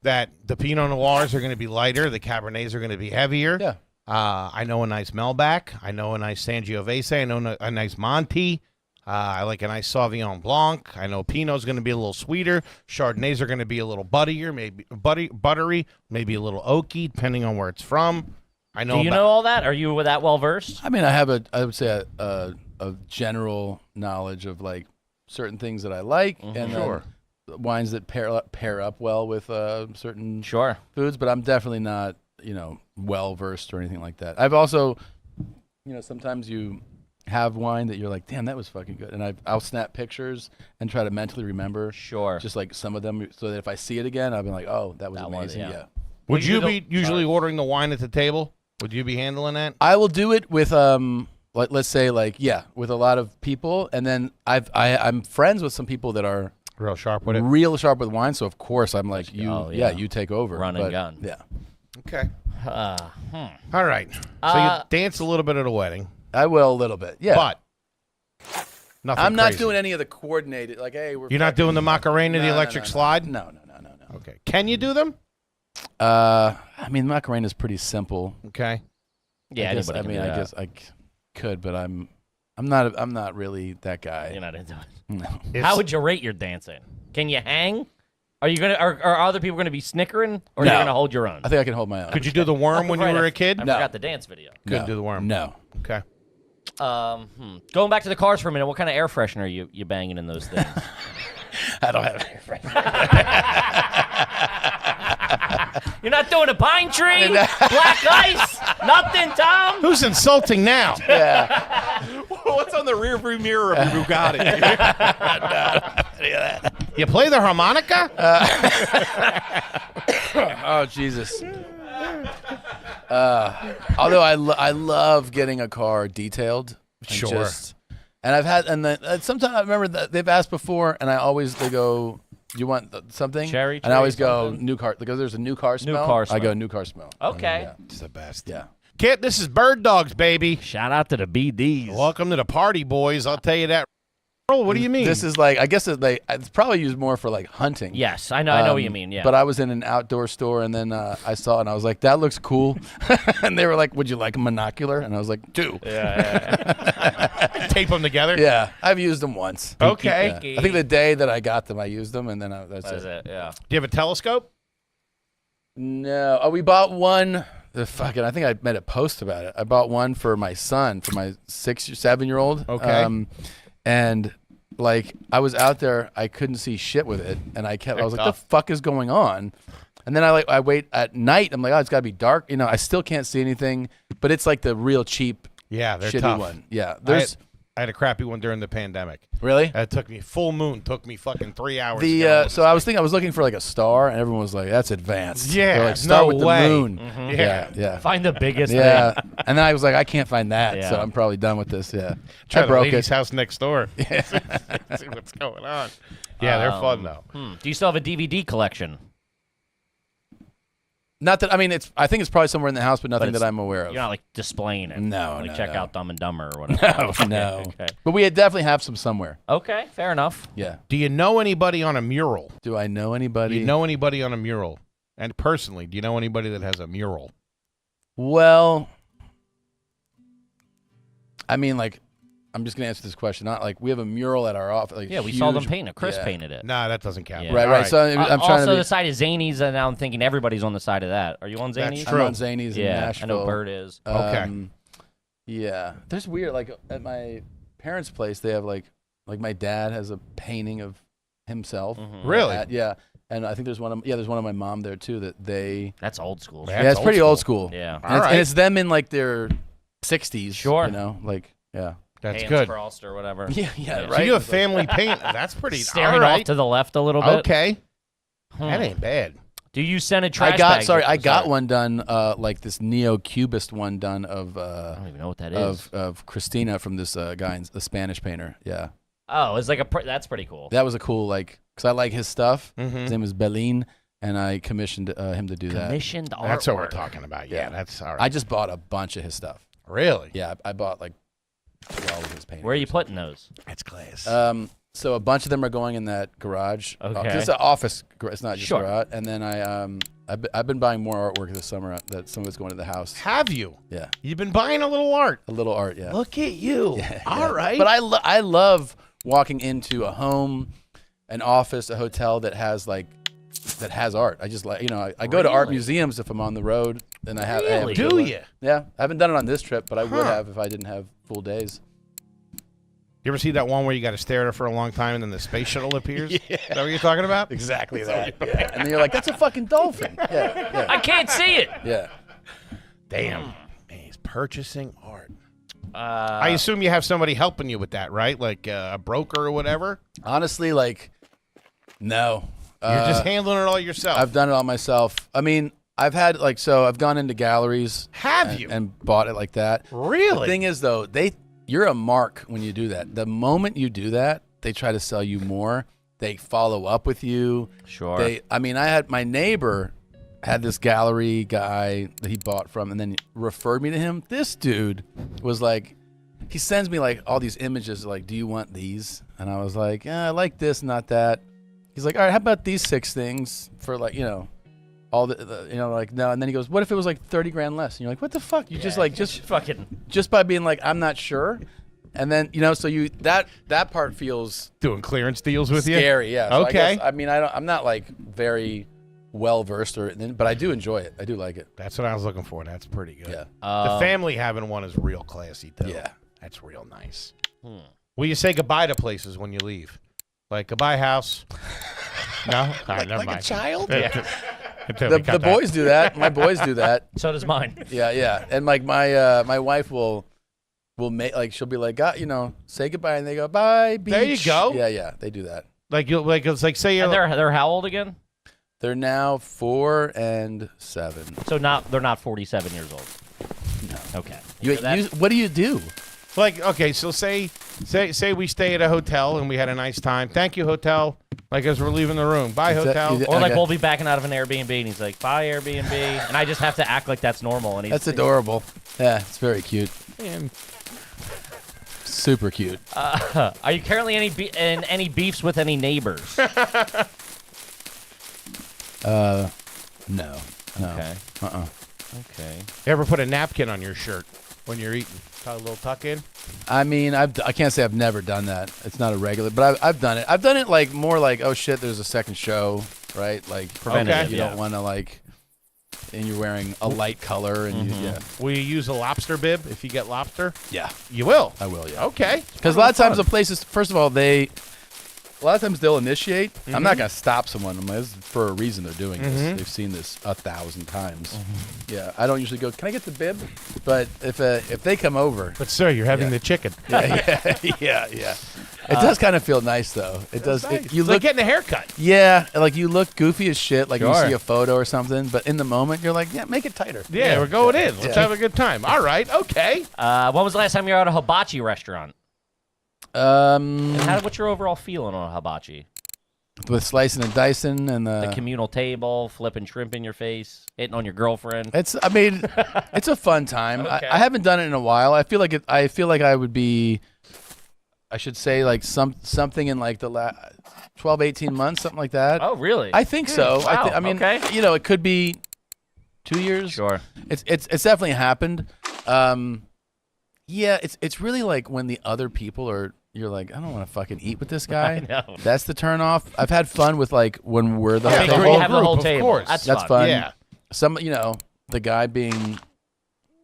that the Pinot Noirs are going to be lighter, the Cabernets are going to be heavier. Yeah. I know a nice Melback. I know a nice Sangiovese. I know a nice Monty. I like a nice Sauvignon Blanc. I know Pinot's going to be a little sweeter. Chardonnays are going to be a little buttier, maybe buttery, maybe a little oaky, depending on where it's from. I know. Do you know all that? Are you that well versed? I mean, I would say a general knowledge of like certain things that I like, and then Sure. wines that pair up well with certain Sure. foods. But I'm definitely not, well versed or anything like that. I've also, sometimes you have wine that you're like, damn, that was fucking good, and I'll snap pictures and try to mentally remember, Sure. just like some of them, so that if I see it again, I'll be like, oh, that was That was, amazing. yeah. Yeah. Would Well, you you don't- be usually ordering the wine at the table? Would you be handling that? I will do it with let's say with a lot of people, and then I'm friends with some people that are Real sharp with it. real sharp with wine, so of course I'm like, you take over. Run and But, gun. Yeah. Okay. Hmm. All right. So you dance a little bit at a wedding, I will a little bit. Yeah. but nothing. I'm not crazy. doing any of the coordinated hey, we're You're not doing the Macarena, the No, electric no. slide. No. Okay. Can you do them? I mean, Macarena is pretty simple. Okay. Yeah, I guess, anybody can do that. guess I could, but I'm not really that guy. You're not into it. No. How would you rate your dancing? Can you hang? Are you gonna? Are other people gonna be snickering, or No. are you gonna hold your own? I think I can hold my own. Could you do the worm when you Right, were I- a kid? I No. forgot the dance video. Couldn't do the worm. No. Okay. Going back to the cars for a minute, what kind of air freshener are you banging in those things? I don't have any friends. You're not doing a pine tree, black ice, nothing, Tom. Who's insulting now? What's on the rear view mirror of your Bugatti? You play the harmonica? Oh Jesus. Although I love getting a car detailed. And Sure. And I've had, and then sometimes I remember that they've asked before, and they go, "You want something?" Cherry And I always tree, go, something? "New car," because there's a new car smell. car I smell. go, "New car smell." Okay. Yeah. It's the best. Yeah. Kit, this is Bird Dogs, baby. Shout out to the BDs. Welcome to the party, boys. I'll tell you that. Earl, what do you mean? This is like, I guess it's probably used more for like hunting. Yes, I know what you mean. Yeah. But I was in an outdoor store and then I saw it and I was like, that looks cool. And they were like, would you like a monocular? And I was like, do. yeah. Tape them together. Yeah, I've used them once. Okay. Yeah. I think the day that I got them, I used them, and then that's That's it. it. Yeah. Do you have a telescope? No, we bought one. I think I made a post about it. I bought one for my son, for my 6 or 7 year old. Okay. And like I was out there, I couldn't see shit with it, and I was like, the fuck is going on? And then I wait at night. I'm like, oh, it's got to be dark. You know, I still can't see anything, but it's like the real cheap, Yeah, they're shitty tough. one. Yeah, I had a crappy one during the pandemic. really. It took me full moon. Took me fucking 3 hours. to The get on so I was looking for like a star, and everyone was like, "That's advanced." Yeah, They're like, start no with the way. moon. Yeah. Yeah, Find the biggest yeah. thing. And then I was like, I can't find that, so Yeah. I'm probably done with this. Yeah, Try I the broke lady's it. house next door. See what's going on. Yeah, they're fun though. Do you still have a DVD collection? Not that I think it's probably somewhere in the house, but nothing it's- that I'm aware of. You're not like displaying it. No, Like no, check no. out Dumb and Dumber or whatever. No. Okay. But we definitely have some somewhere. Okay. Fair enough. Yeah. Do you know anybody on a mural? Do I know Do anybody? you know anybody on a mural? And personally, do you know anybody that has a mural? Well, I mean, like, I'm just gonna answer this question. Not like we have a mural at our office. Like, Yeah, we saw them huge- paint it. Chris yeah. painted it. Nah, that doesn't count. Yeah. Right, All right. So I'm trying also, to be. the side of Zany's, and now I'm thinking everybody's on the side of that. Are you on That's Zany's? true. I'm on Zany's in Yeah, Nashville. I know Bird is. Okay. Yeah, there's weird. Like at my parents' place, they have like my dad has a painting of himself. Really? Yeah. And I think there's one of my mom there too that they. That's old school. Yeah. Yeah, it's old pretty school. old school. Yeah. And, All it's, right. and it's them in like their 60s. Sure. You know, like yeah. That's Hands good. crossed or whatever. Yeah, Yeah. right. So you have It's like- family paint. That's pretty. Staring all right. off to the left a little bit. Okay. Hmm. That ain't bad. Do you send a trash I got bag? sorry, I got one done, like this neo-cubist one done of I don't even know what that is. of Christina from this guy, the Spanish painter. Yeah, Oh, it's like that's pretty cool. that was a cool because I like his stuff. Mhm. His name is Belin, and I commissioned him to do that. Commissioned artwork. That's what we're talking about. Yeah, Yeah. that's all right. I just bought a bunch of his stuff. Really? Yeah, I bought like 12 of his paintings. Where are you putting those? That's class. So a bunch of them are going in that garage. Okay. 'Cause it's an office. It's not just Sure. garage. And then I've been buying more artwork this summer. That some of it's going to the house. Have you? Yeah, You've been buying a little art. a little art. Yeah. Look at you. All right. But I love walking into a home, an office, a hotel that has art. I just like I go to art Really? museums if I'm on the road, and I have. Really? Do you? Yeah, I haven't done it on this trip, but I would Huh. have if I didn't have full days. You ever see that one where you got to stare at it for a long time and then the space shuttle appears? Is that what you're talking about? Exactly that. Yeah. And then you're like, that's a fucking dolphin. Yeah, I can't see it. yeah. Damn. Man, he's purchasing art. Uh, I assume you have somebody helping you with that, right? Like a broker or whatever? Honestly, like, no. You're just handling it all yourself. I've done it all myself. I mean, I've gone into galleries. Have you? And bought it like that. Really? The thing is, though, you're a mark when you do that. The moment you do that, they try to sell you more. They follow up with you. Sure. I had my neighbor had this gallery guy that he bought from, and then he referred me to him. This dude was like, he sends me like all these images, like, do you want these? And I was like, I like this, not that. He's like, all right, how about these 6 things for like, all the like, no. And then he goes, what if it was like 30 grand less? And you're like, what the fuck? You just fucking. just by being like, I'm not sure. And then, so that part feels doing clearance deals with you? scary. Yeah. So Okay. I'm not like very well versed but I do enjoy it. I do like it. That's what I was looking for. That's pretty good. Yeah. The family having one is real classy, too. Yeah. That's real nice. Will you say goodbye to places when you leave? Like, goodbye, house? No? All right, never mind. child? Yeah. The boys do that. My boys do that. So does mine. Yeah, yeah. And like my wife will make she'll be like, say goodbye, and they go, bye, beach. There you go. Yeah, yeah. They do that. It's like say you're And they're how old again? They're now 4 and 7. So they're not 47 years old. No. Okay. What do you do? like, okay, so say we stay at a hotel and we had a nice time. Thank you, hotel. Like as we're leaving the room. Bye, Is that- hotel. is that- Or like Okay. we'll be backing out of an Airbnb, and he's like, "Bye Airbnb," and I just have to act like that's normal. And he's, That's adorable. Yeah, it's very cute. Man, Super cute. Are you currently in any beefs with any neighbors? No. Okay. Okay. you ever put a napkin on your shirt when you're eating? A little tuck in? I mean, I can't say I've never done that. It's not a regular, but I've done it. I've done it like more like, oh shit, there's a second show, right? Like Preventative, you yeah. don't want to like, and you're wearing a light color, and you, Will you use a lobster bib if you get lobster? yeah, You will. I will, yeah. Okay. Because a lot of times the places, first of all, a lot of times they'll initiate. I'm not gonna stop someone. I mean, this is for a reason they're doing this. They've seen this 1,000 times. Yeah, I don't usually go, can I get the bib? But if they come over, But sir, you're having Yeah. the chicken. yeah. It does kind of feel nice though. It does. Nice. You It's like look, getting a haircut. yeah, like you look goofy as shit. Like you Sure. see a photo or something, but in the moment you're like, yeah, make it tighter. Yeah, we're going in. Let's Yeah. have a good time. All right. Okay. When was the last time you were at a hibachi restaurant? Um, And what's your overall feeling on a hibachi? with slicing and dicing and The communal table, flipping shrimp in your face, hitting on your girlfriend. it's. I mean, it's a fun time. Okay. I haven't done it in a while. I feel like it. I feel like I would be. I should say like something in like the 12, 18 months, something like that. Oh, really? I think so. Wow, I mean, okay. you know, it could be 2 years. Sure. It's definitely happened. Yeah, it's really like when the other people are. You're like, I don't want to fucking eat with this guy. I know. That's the turn off. I've had fun with like when we're the Yeah, whole the Big table. where you have the group, whole of table. course. That's That's fun. Yeah. Some, you know, the guy being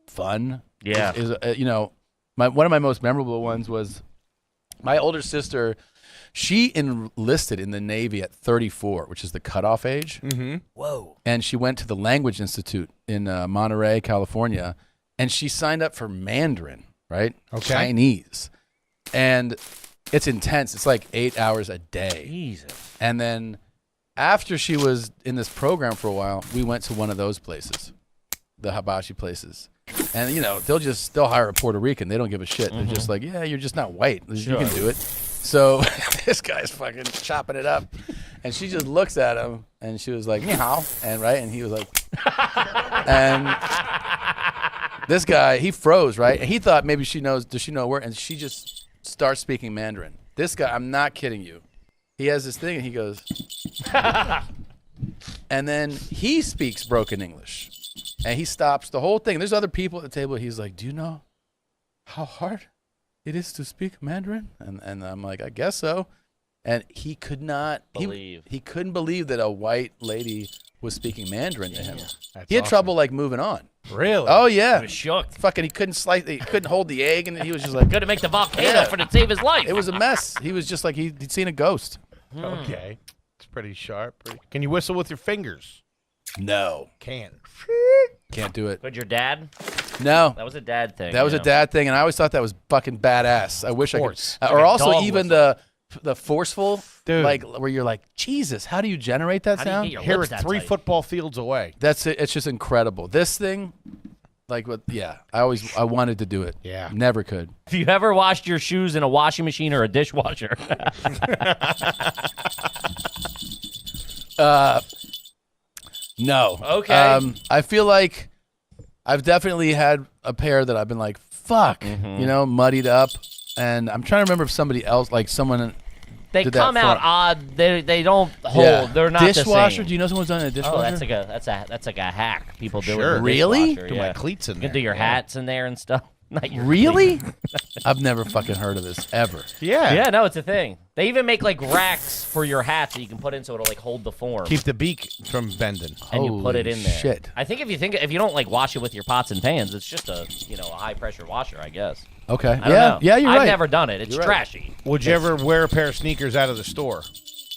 fun. Yeah. Is you know, one of my most memorable ones was my older sister. She enlisted in the Navy at 34, which is the cutoff age. Mm-hmm. Whoa. And she went to the Language Institute in Monterey, California, and she signed up for Mandarin, right? Okay. Chinese. And it's intense. It's like 8 hours a day. Jesus. And then after she was in this program for a while, we went to one of those places, the hibachi places. And, you know, they'll hire a Puerto Rican. They don't give a shit. They're just like, yeah, you're just not white. You can do it. So this guy's fucking chopping it up. And she just looks at him and she was like, ni hao. And right. And he was like, and this guy, he froze, right? And he thought maybe does she know where? And she just starts speaking Mandarin. This guy, I'm not kidding you. He has this thing and he goes, and then he speaks broken English. And he stops the whole thing. There's other people at the table. He's like, do you know how hard it is to speak Mandarin? And I'm like, I guess so. And he could not Believe. He couldn't believe that a white lady was speaking Mandarin to him. That's He had awesome. trouble like moving on. Really? Oh He yeah. was shook. Fucking he couldn't hold the egg and he was just like Couldn't make the volcano Yeah. for to save his life. it was a mess. He was just like he'd seen a ghost. Okay. It's pretty sharp. Can you whistle with your fingers? No. Can. Can't do it. But your dad? No. That was a dad thing. That was yeah. a dad thing, and I always thought that was fucking badass. I wish I course. could. Like Or a also dog even whistle. the forceful, Dude. like where you're like, Jesus, how do you generate that How do you sound? get your Here lips at that 3 tight? football fields away. That's it. It's just incredible. This thing, like what? Yeah, I wanted to do it. Yeah. Never could. Have you ever washed your shoes in a washing machine or a dishwasher? No. Okay. I feel like I've definitely had a pair that I've been like, fuck, Mm-hmm. you know, muddied up, and I'm trying to remember if somebody else, like someone. They Did that come out front. odd. They don't hold. Yeah. They're not dishwasher. the same. Do you know someone's done a dishwasher? Oh, that's like a hack. People do Sure. it. with a Really? dishwasher, Do yeah. my cleats in You there. can do your Yeah. hats in there and stuff. Not your Really? I've never fucking heard of this ever. Yeah. Yeah, no, it's a thing. They even make like racks for your hats that you can put in so it'll like hold the form. Keep the beak from bending. and you put it Holy in there. shit. I think if you don't like wash it with your pots and pans, it's just a a high pressure washer, I guess. Okay. I don't yeah. know. Yeah, you're I've right. never done it. It's You're right. trashy. Would you ever wear a pair of sneakers out of the store?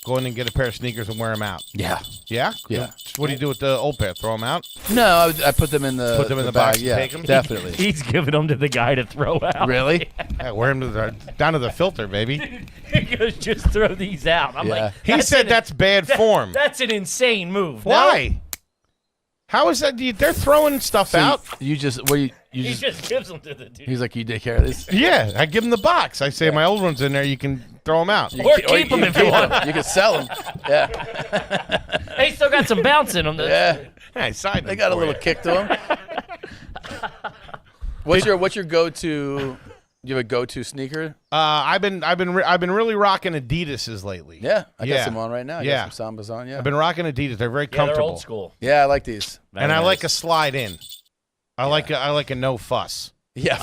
Go in and get a pair of sneakers and wear them out. Yeah. Yeah? Yeah. What do you do with the old pair? Throw them out? No, I put them in the Put them in the bag. box and Yeah, take 'em? definitely. He's giving them to the guy to throw out. Really? Yeah, wear them down to the filter, baby. He goes, just throw these out. I'm Yeah. like, He said that's bad form. That's an insane move. Why? How is that? They're throwing stuff So out. you just He just just gives them to the dude. he's like, you take care of this. Yeah, I give them the box. I say my old one's in there. You can throw them out. Or keep them if you want. You can sell them. Yeah. They still got some bounce in them. Yeah. Hey, side They got a little kick to them. What's your go-to? You have a go-to sneaker? I've been really rocking Adidas's lately. Yeah, I got some on right now. I Yeah. got some Sambas on. Yeah, I've been rocking Adidas. They're very Yeah, comfortable. they're old school. yeah, I like these. And I like a slide in. I like a no fuss. Yeah,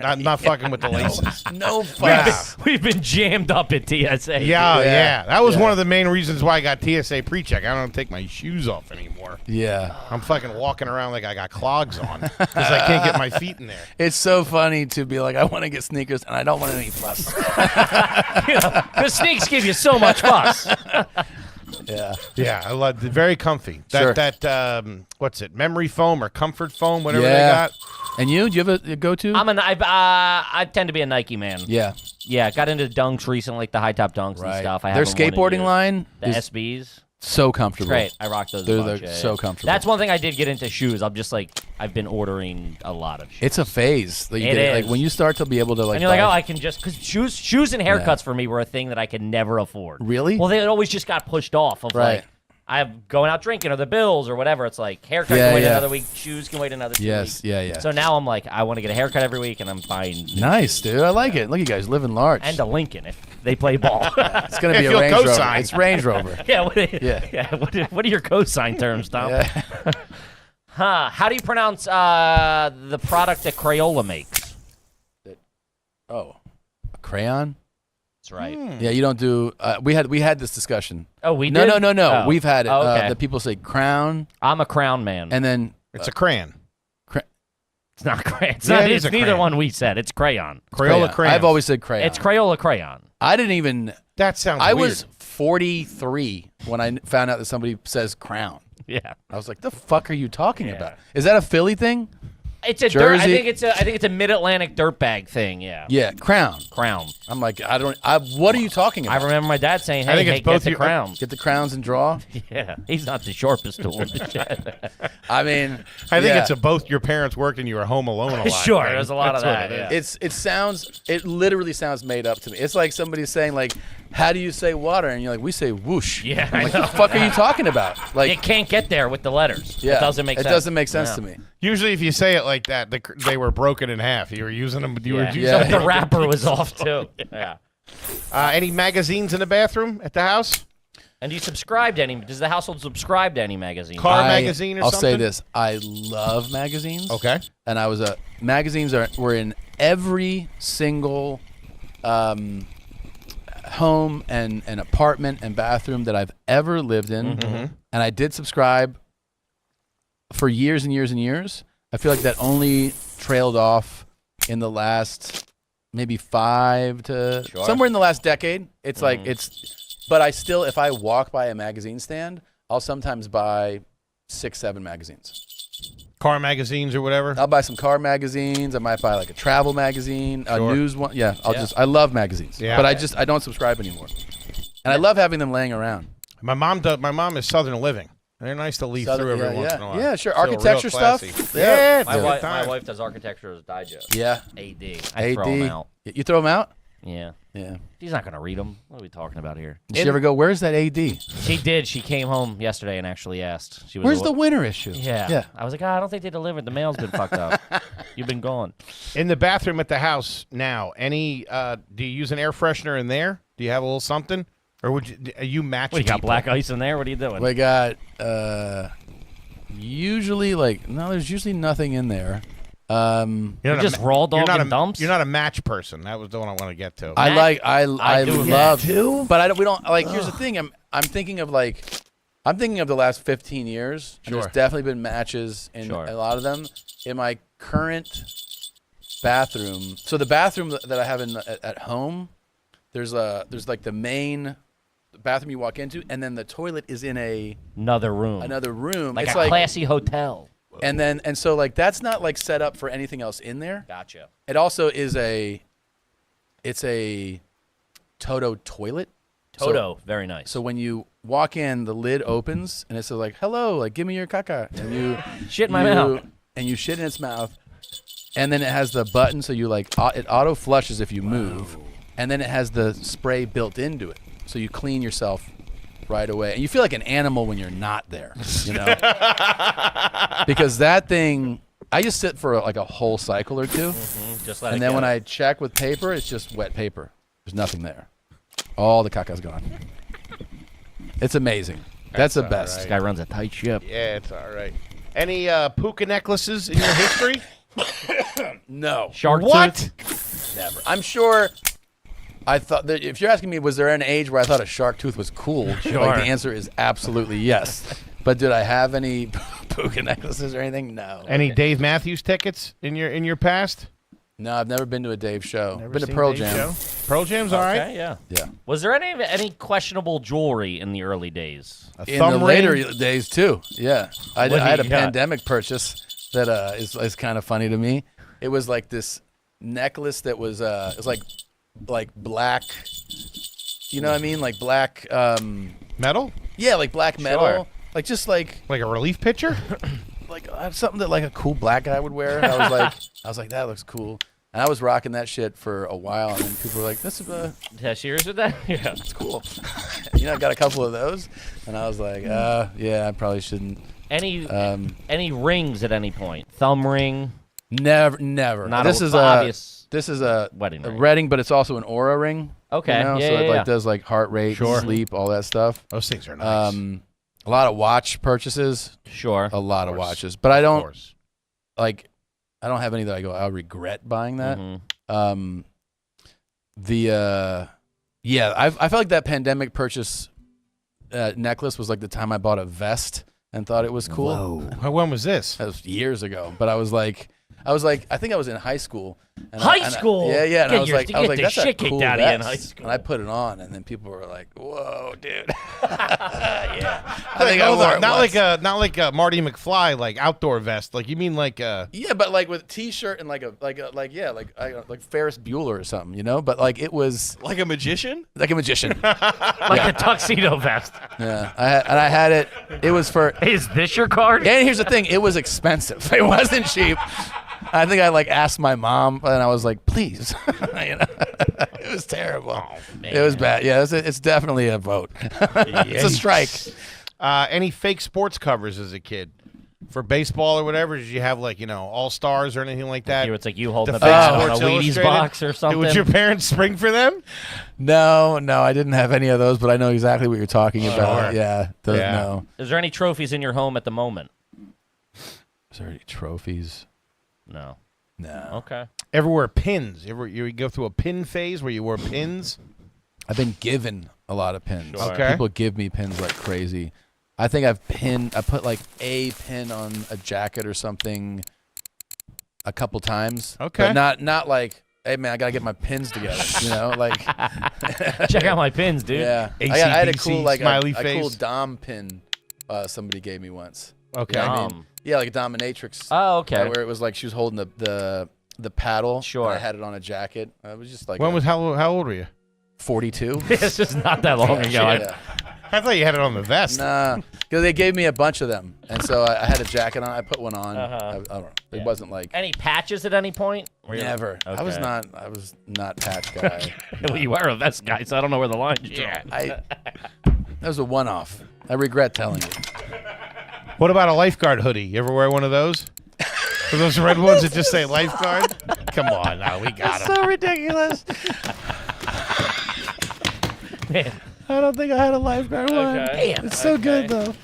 I'm not fucking with the laces. no fuss. We've been jammed up at TSA. Yeah. That was one of the main reasons why I got TSA pre-check. I don't take my shoes off anymore. Yeah, I'm fucking walking around like I got clogs on because I can't get my feet in there. it's so funny to be like, I want to get sneakers and I don't want any fuss. The sneaks give you so much fuss. Yeah, Yeah, I love it. Very comfy. Sure. That what's it? Memory foam or comfort foam, whatever they Yeah. got. And you? Do you have a go-to? I tend to be a Nike man. Yeah, Yeah, got into dunks recently, like the high top dunks and right. stuff. I Their haven't worn in skateboarding years. line The is SBs. so comfortable. Great. I rock those. They're a bunch, so comfortable. That's one thing I did get into shoes. I'm just like I've been ordering a lot of shoes. It's a phase. That you It get, like is. when you start to be able to like. And you're like, buy- oh, I can just because shoes and haircuts for me were a thing that I could never afford. Really? Well, they always just got pushed off. Of Right. like, I'm going out drinking or the bills or whatever. It's like haircut Yeah, can wait yeah. another week, shoes can wait another 2 Yes, weeks. yeah. So now I'm like, I want to get a haircut every week, and I'm buying Nice, dude. I like it. Look, you guys living large. and a Lincoln if they play ball. It's gonna be If a you'll Range Rover. co-sign. It's Range Rover. Yeah. Yeah. What are your cosign terms, Tom? Yeah. Huh? How do you pronounce the product that Crayola makes? Oh, a crayon. That's right. Yeah, you don't do. We had this discussion. Oh, we No, did? no. Oh. We've had it. Oh, okay. The people say crown, I'm a crown man. and then It's a crayon. it's not crayon. It's, Yeah, not, it is it's a neither crayon. one we said. It's crayon. Crayola crayon. I've always said crayon. It's Crayola crayon. I didn't even. That sounds I weird. was 43 when I found out that somebody says crown. Yeah. I was like, "The fuck are you talking about? Is that a Philly thing?" It's a dirt. I Jersey. think it's a mid-Atlantic dirtbag thing. Yeah. Yeah, crown. Crown. I'm like, what are you talking I about? remember my dad saying, I "Hey, think it's hey, both get the you- crown." Get the crowns and draw. Yeah, he's not the sharpest tool in the shed. I mean, I think yeah. it's a both your parents worked and you were home alone a lot. Sure, thing. there's a lot of That's what that, it is. yeah. It literally sounds made up to me. It's like somebody saying like, how do you say water? And you're like, we say whoosh. Yeah, I'm I like, know. the fuck are you talking about? Like, It can't get there with the letters. yeah, It doesn't make sense. It doesn't make sense Yeah. to me. Usually, if you say it like that, they were broken in half. You were using them. You were Yeah. using Yeah. So the wrapper was off too. Yeah. Any magazines in the bathroom at the house? And do you subscribe to any? Does the household subscribe to any magazine? Car magazine or I'll something? say this: I love magazines. Okay. And I was magazines were in every single home and apartment and bathroom that I've ever lived in, and I did subscribe for years and years and years. I feel like that only trailed off in the last maybe 5 to somewhere in the last decade. It's like but I still, if I walk by a magazine stand, I'll sometimes buy 6-7 magazines. Car magazines or whatever. I'll buy some car magazines. I might buy like a travel magazine, a Sure. news one. Yeah, I love magazines. Yeah. But I don't subscribe anymore. And I love having them laying around. My mom does. My mom is Southern Living. They're nice to leaf through every once in a while. Yeah, sure. Still real Architecture stuff. classy. Yeah. Yeah, My, good wife, time. my wife does Architecture as Digest. Yeah. AD. I throw AD. them out. You throw them out? Yeah. Yeah. She's not going to read them. What are we talking about here? Did she ever go, where's that AD? She did. She came home yesterday and actually asked. She was Where's the winter issue? Yeah. Yeah. I was like, I don't think they delivered. The mail's been fucked up. You've been gone. In the bathroom at the house now, any? Do you use an air freshener in there? Do you have a little something, or would you? Are you match? What, you got people? black ice in there? What are you doing? We got usually there's usually nothing in there. You're not You're a just ma- raw you're dog not and a, dumps? You're not a match person. That was the one I want to get to. I do love that too? but we don't like. Here's the thing. I'm thinking of the last 15 years. And Sure. there's definitely been matches in Sure. a lot of them. In my current bathroom, so the bathroom that I have at home, there's like the main bathroom you walk into, and then the toilet is in Another room. another room. Like it's a classy hotel. and so like that's not like set up for anything else in there. Gotcha. It also is it's a Toto toilet. Toto. Very nice. So when you walk in, the lid opens and it says like, "Hello, like give me your caca," and you Shit in my mouth. and you shit in its mouth, and then it has the button so you like it auto flushes if you move, and then it has the spray built into it, so you clean yourself right away, and you feel like an animal when you're not there, you know. Because that thing, I just sit for like a whole cycle or two, Just let and it then go. when I check with paper, it's just wet paper. There's nothing there. All the caca's gone. It's amazing. That's the best. This guy runs a tight ship. Yeah, it's all right. Any puka necklaces in your history? No, Shark What? tooth? never. I'm sure. I thought that if you're asking me, was there an age where I thought a shark tooth was cool? Like, Sure. the answer is absolutely yes. But did I have any puka necklaces or anything? No. Any Dave Matthews tickets in your past? No, I've never been to a Dave show. Never Been to seen Pearl Dave Jam. show? Pearl Jam's all right. Okay, yeah. Yeah. Was there any questionable jewelry in the early days? A In thumb the ring? later days too. Yeah. I What do had a you got? pandemic purchase that is kind of funny to me. It was like this necklace that was it was like black. You know what I mean? Like black. Metal? Yeah, like black metal. Sure. Like just like Like a relief pitcher? like something that like a cool black guy would wear. And I was like, that looks cool. And I was rocking that shit for a while, and then people were like, "This is Yeah, serious with that? Yeah. it's cool." You know, I got a couple of those, and I was like, yeah, I probably shouldn't. Any rings at any point? Thumb ring? Never. Not This a is obvious This is a wedding ring. wedding, but it's also an aura ring. Okay, You know? yeah, So it yeah. like does like heart rate, Sure. sleep, all that stuff. Those things are nice. A lot of watch purchases, Sure. a lot of course. watches, but I Of don't course. like. I don't have any that I go. I'll regret buying that. Mhm. Yeah, I felt like that pandemic purchase necklace was like the time I bought a vest and thought it was cool. When was this? That was years ago, but I was like, I think I was in high school. And High school? Yeah. And Get I was your- like, get the that's a shit kicked cool out of you in vest. high school. And I put it on, and then people were like, "Whoa, dude!" Yeah. I think I Hold wore on, it not once. like a Marty McFly like outdoor vest. Like you mean like Yeah, but like with a t-shirt and like Ferris Bueller or something, you know. But like it was Like a magician? like a magician. Like a tuxedo vest. Yeah, I had it. It was for. Is this your card? And here's the thing: it was expensive. It wasn't cheap. I think I like asked my mom, and I was like, "Please," you know? It was terrible. It was bad. Yeah, it's definitely a vote. It's a strike. any fake sports covers as a kid for baseball or whatever? Did you have like All Stars or anything like that? Here it's like you holding The a fake bag on a Sports Wheaties Illustrated? box or something. Would your parents spring for them? No, I didn't have any of those, but I know exactly what you're talking about. Sure. Yeah, Yeah. no. Is there any trophies in your home at the moment? Is there any trophies? No. No. Okay. Ever wear pins? You go through a pin phase where you wore pins? I've been given a lot of pins. Sure. Okay. People give me pins like crazy. I think I put like a pin on a jacket or something a couple times. Okay. But not like, hey man, I gotta get my pins together. You know, like Check out my pins, dude. yeah. I had a AC/DC, cool like smiley a cool face. Dom pin. Somebody gave me once. Okay. You know what I mean? Dom. Yeah, like a dominatrix. Oh, okay. Where it was like she was holding the paddle. Sure. And I had it on a jacket. It was just like How old were you? 42. It's just not that long ago. Yeah. I thought you had it on the vest. Nah, because they gave me a bunch of them, and so I had a jacket on. I put one on. Uh-huh. I don't know. It Yeah. wasn't like Any patches at any point? Were you- never. I was Okay. not patch guy. Well, you are a vest guy, so I don't know where the line is. Yeah. That was a one-off. I regret telling you. What about a lifeguard hoodie? You ever wear one of those? For those red ones that just say lifeguard? Come on, now we got them. So ridiculous. Man. I don't think I had a lifeguard one. Okay. It's so good though.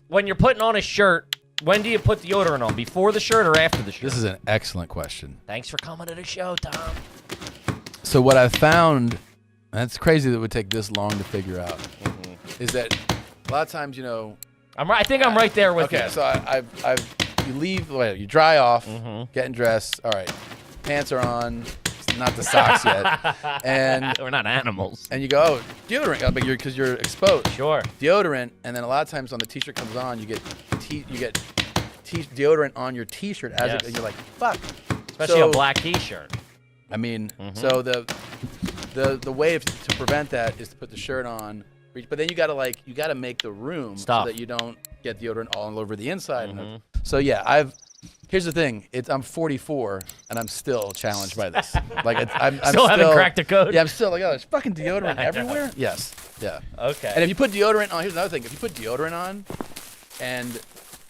When you're putting on a shirt, when do you put deodorant on? Before the shirt or after the shirt? This is an excellent question. Thanks for coming to the show, Tom. So what I've found, and it's crazy that it would take this long to figure out, is that a lot of times, you know. I think I'm right there with Okay, you. so you leave, you dry off, Mm-hmm. getting dressed. All right, pants are on, not the socks yet, and We're not animals. you go, oh, deodorant, because you're exposed. Sure. Deodorant, and then a lot of times when the t-shirt comes on, you get deodorant on your t-shirt Yes. and you're like, fuck. Especially So- a black T-shirt. I mean, Mm-hmm. so the way to prevent that is to put the shirt on, but then you gotta make the room Stop. so that you don't get deodorant all over the inside. Mm-hmm. So yeah, I've Here's the thing. I'm 44, and I'm still challenged by this. Like, I'm Still haven't cracked the code? Yeah, I'm still like, oh, there's fucking deodorant everywhere? Yes. Yeah. Okay. And if you put deodorant on, here's another thing. If you put deodorant on and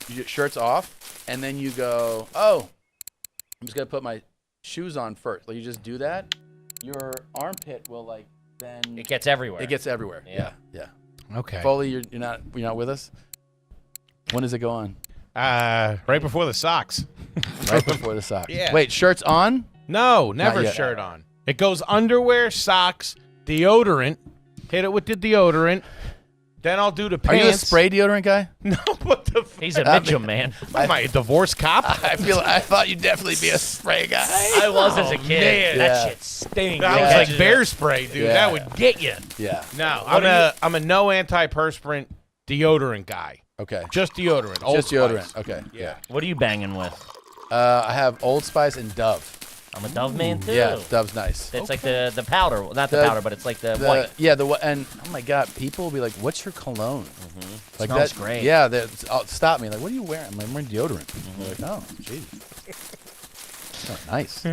your shirt's off, and then you go, oh, I'm just going to put my shoes on first. Like, you just do that, your armpit will, like, then... It gets everywhere. It gets everywhere. Yeah. Yeah. Okay. Foley, you're not with us? When does it go on? Right before the socks. Right before the sock. Yeah. Wait, shirt's on? No, never yet. shirt on. It goes underwear, socks, deodorant. Hit it with the deodorant. Then I'll do the Are pants. you a spray deodorant guy? No, what the f- He's a Mitchum, man. Am I a divorce cop? I thought you'd definitely be a spray guy. I was as a kid. man. That Yeah. shit stinks. That was like bear spray, dude. Yeah. That would get you. Yeah. No, What I'm a no antiperspirant deodorant guy. Okay. Just deodorant. Old Just deodorant. Spice. Okay. Yeah. What are you banging with? I have Old Spice and Dove. I'm a Dove man too. Yeah, Dove's nice. It's like the powder, not the The- powder, but it's like the white. Yeah, and oh my God, people will be like, "What's your cologne?" Like Smells that, great. Yeah, stop me. Like, what are you wearing? I'm wearing deodorant. I'm like, oh, geez. Oh, nice.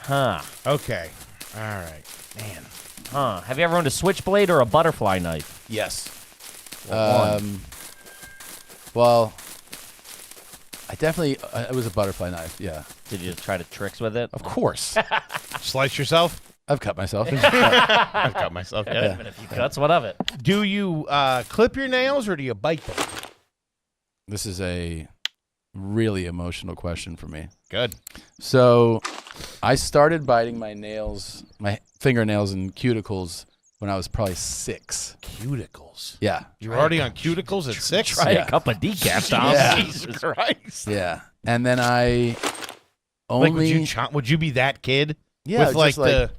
Huh? Okay. All right. Man. Huh? Have you ever owned a switchblade or a butterfly knife? Yes. What one? Well, I definitely. It was a butterfly knife. Yeah. Did you try to tricks with it? Of course. Slice yourself? I've cut myself. I've got myself. Yeah. Been a few cuts. What of it? Do you clip your nails or do you bite them? This is a really emotional question for me. Good. So, I started biting my nails, my fingernails and cuticles when I was probably 6. Cuticles. Yeah. You're already on cuticles at 6? Try Yeah. a cup of decaf, Tom. Yeah. Jesus Christ. Yeah. And then I only Like, would you be that kid? yeah, With like just like the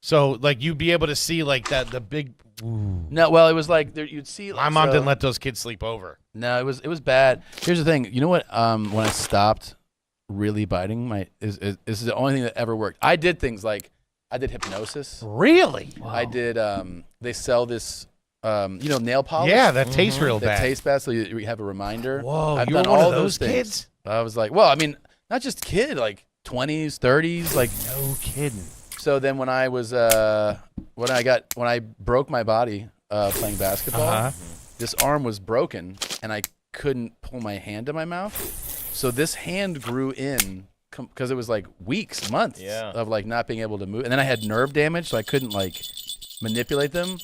so like you'd be able to see like that the big. no, well, it was like there, you'd see like, My mom so- didn't let those kids sleep over. No, it was bad. Here's the thing. You know what? When I stopped really biting my this is the only thing that ever worked. I did things like I did hypnosis. Really? I did they sell this nail polish. Yeah, that tastes real that bad. tastes bad, so you have a reminder. Whoa, I've you were done one all of those things. kids? I was like, well, I mean, not just kid, like 20s, 30s, like No kidding. so. Then when I was when I broke my body playing basketball, this arm was broken and I couldn't pull my hand to my mouth. So this hand grew in because it was like weeks, months Yeah. of like not being able to move. And then I had nerve damage, so I couldn't like manipulate them.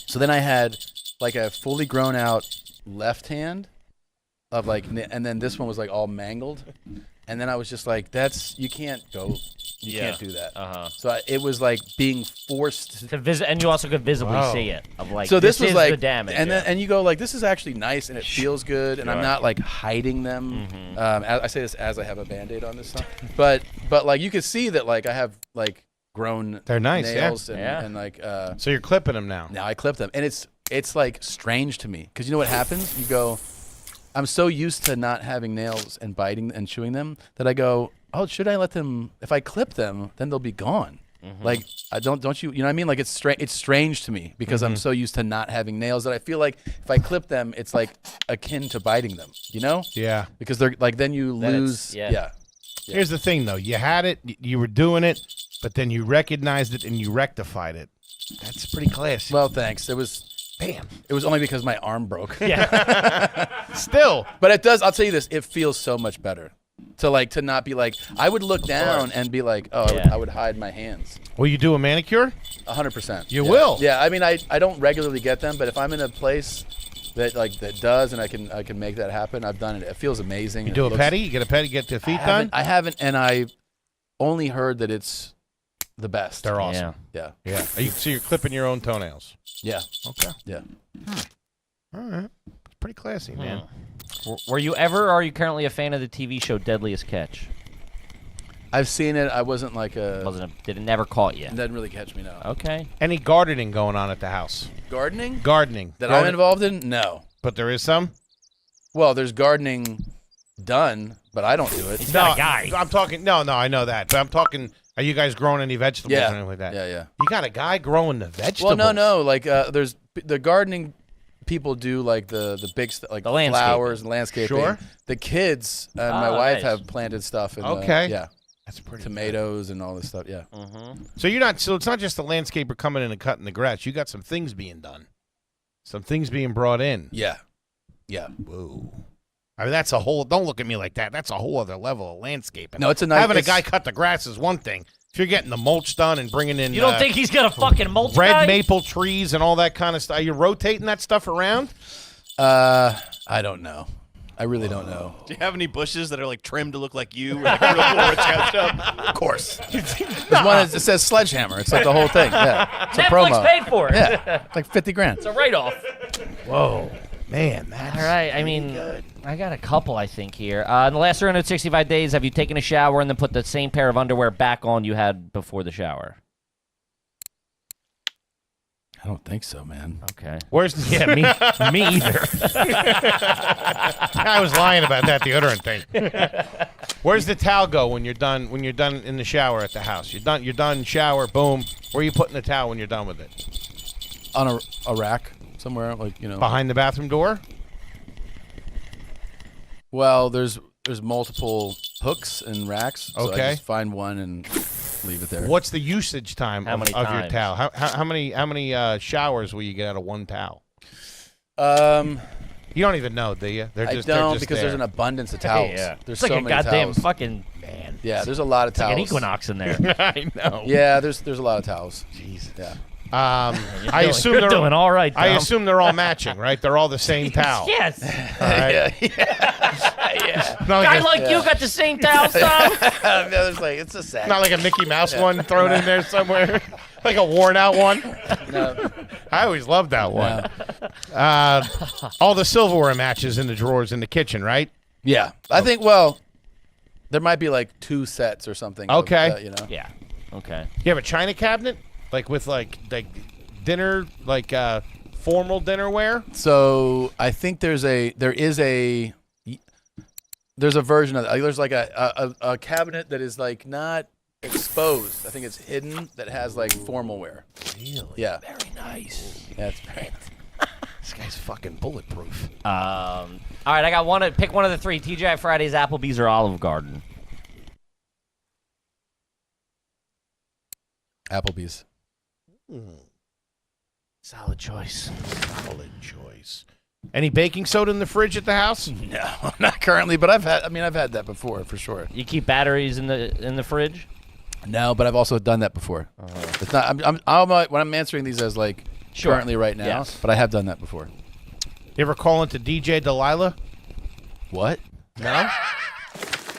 So then I had like a fully grown out left hand of like, and then this one was like all mangled. And then I was just like, you can't go, you Yeah. can't do that. Uh-huh. So it was like being forced To visit, and you also could visibly Wow. see it. Of like, so this was is like the damage. and yeah. then and you go like, this is actually nice and it feels good, and I'm not like hiding them. I say this as I have a Band-Aid on this side, but like you could see that like I have like grown They're nice, yeah. nails and like So you're clipping them now. now I clip them, and it's like strange to me because you know what happens? You go, I'm so used to not having nails and biting and chewing them that I go, oh, should I let them? If I clip them, then they'll be gone. Like I don't you know what I mean? Like it's strange to me because I'm so used to not having nails that I feel like if I clip them, it's like akin to biting them. You know? Yeah. Because they're like then you Then it's- lose. yeah. Yeah. Here's the thing, though. You had it, you were doing it, but then you recognized it and you rectified it. That's pretty classy. Well, thanks. It was Bam. only because my arm broke. Still. But it does. I'll tell you this. It feels so much better to not be like. I would look down and be like, oh, Yeah. I would hide my hands. Will you do a manicure? 100%. You Yeah. will? Yeah. I mean, I don't regularly get them, but if I'm in a place that does and I can make that happen, I've done it. It feels amazing. You do a pedi? You get a pedi, get the feet done? I haven't, and I only heard that it's the best. They're awesome. Yeah. Yeah. Yeah. So you're clipping your own toenails. Yeah. Okay. Yeah. All right. It's pretty classy, man. Were you ever, or are you currently a fan of the TV show Deadliest Catch? I've seen it. I wasn't like Did it never caught you? It doesn't really catch me now. Okay. Any gardening going on at the house? Gardening Gardening. that I'm involved in? No. But there is some? Well, there's gardening done, but I don't do it. He's not a guy. I'm talking. No, I know that. But I'm talking. Are you guys growing any vegetables Yeah. or anything like that? Yeah. You got a guy growing the vegetables. Well, no. Like there's the gardening people do like the big like The landscaping. flowers and landscaping. Sure. The kids and my Oh, wife nice. have planted stuff. In Okay. yeah, That's pretty. tomatoes and all this stuff. Yeah. So you're not. So it's not just the landscaper coming in and cutting the grass. You got some things being done. Some things being brought in. Yeah. Yeah. Whoa. I mean, that's a whole. Don't look at me like that. That's a whole other level of landscaping. No, it's a nice. Having a it's- guy cut the grass is one thing. If you're getting the mulch done and bringing in, You don't think he's got a fucking mulch red guy? maple trees and all that kind of stuff? Are you rotating that stuff around? I don't know. I really don't know. Do you have any bushes that are like trimmed to look like you? Or, like, real cool rich guy stuff? Of course. There's one that says Sledgehammer. It's like the whole thing. Yeah. It's a Netflix promo. paid for it. Yeah. Like 50 grand. It's a write-off. Whoa, man, that's All right. I mean, I got a couple, I think, here. In the last 365 days, have you taken a shower and then put the same pair of underwear back on you had before the shower? I don't think so, man. Okay. Where's the? Yeah, me either. I was lying about that deodorant thing. Where's the towel go when you're done? When you're done in the shower at the house, you're done. You're done. Shower. Boom. Where are you putting the towel when you're done with it? On a rack somewhere, like, you know. Behind the bathroom door. Well, there's multiple hooks and racks. So Okay. I just find one and leave it there. What's the usage time How of, many of your times? towel? How many showers will you get out of one towel? You You don't even know, do you? They're I just, don't they're just because there. there's an abundance of towels. Yeah. There's It's like so a many goddamn towels. fucking man. Yeah, there's a lot of towels. like an equinox in there. I know. Yeah, there's a lot of towels. Jesus. Yeah. I assume you're they're doing all right, I Tom. assume they're all matching, right? They're all the same towel. Yes. All right. Yeah. Not Guy like, like you got the same towel, Tom. There's like it's a set. not like a Mickey Mouse one thrown in there somewhere, like a worn out one. No. I always loved that one. All the silverware matches in the drawers in the kitchen, right? Yeah, I think. Well, there might be like 2 sets or something. of, Okay. you know. Yeah. Okay. You have a china cabinet, like with like dinner, like formal dinnerware. So I think there's a version of it. There's like a cabinet that is like not exposed. I think it's hidden that has like formal wear. Really? Yeah. Very nice. Yeah, it's very. This guy's fucking bulletproof. All right, I got one. Pick one of the 3: TGI Fridays, Applebee's, or Olive Garden. Applebee's. Solid choice. Solid choice. Any baking soda in the fridge at the house? No, not currently, but I've had that before for sure. You keep batteries in the fridge? No, but I've also done that before. It's not. When I'm answering these as like Sure. currently right now, Yes. but I have done that before. You ever call into DJ Delilah? What? No.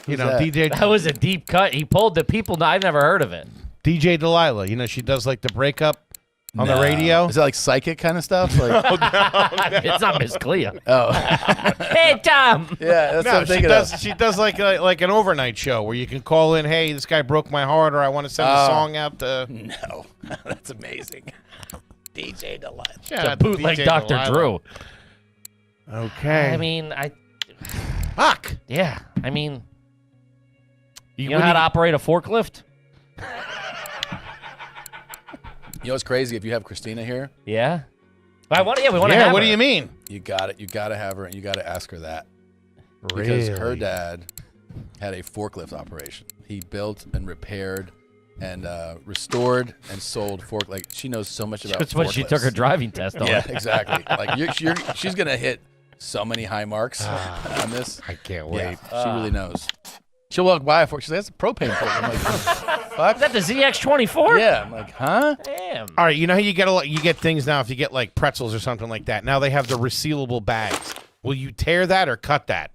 You know, that? DJ That was a deep cut. He pulled the people. I've never heard of it. DJ Delilah. You know, she does like the breakup on the radio. Is that like psychic kind of stuff? Like, It's not Miss Clea. oh, Hey, Tom. yeah, that's what No, I'm she thinking does. of. She does like an overnight show where you can call in. Hey, this guy broke my heart, or I want to send a Oh. song out to. No, that's amazing. DJ Delight. Shout out to Bootleg DJ Dr. Delilah. Drew. Okay. I mean, fuck. yeah. I mean, you know when how to operate a forklift? You know what's crazy? If you have Christina here, Yeah. We want to have Yeah. What her. do you mean? you got it. You got to have her, and you got to ask her that because Really? her dad had a forklift operation. He built and repaired and restored and sold fork. Like she knows so much about. That's what she took her forklifts. driving test on. Yeah, exactly. Like she's gonna hit so many high marks on this. I can't Yeah, wait. she really knows. She'll walk by a fork. She's like, "That's a propane fork." I'm like, "Fuck." Is that the ZX24? Yeah. I'm like, "Huh?" Damn. All right, you know how you get things now if you get like pretzels or something like that. Now they have the resealable bags. Will you tear that or cut that?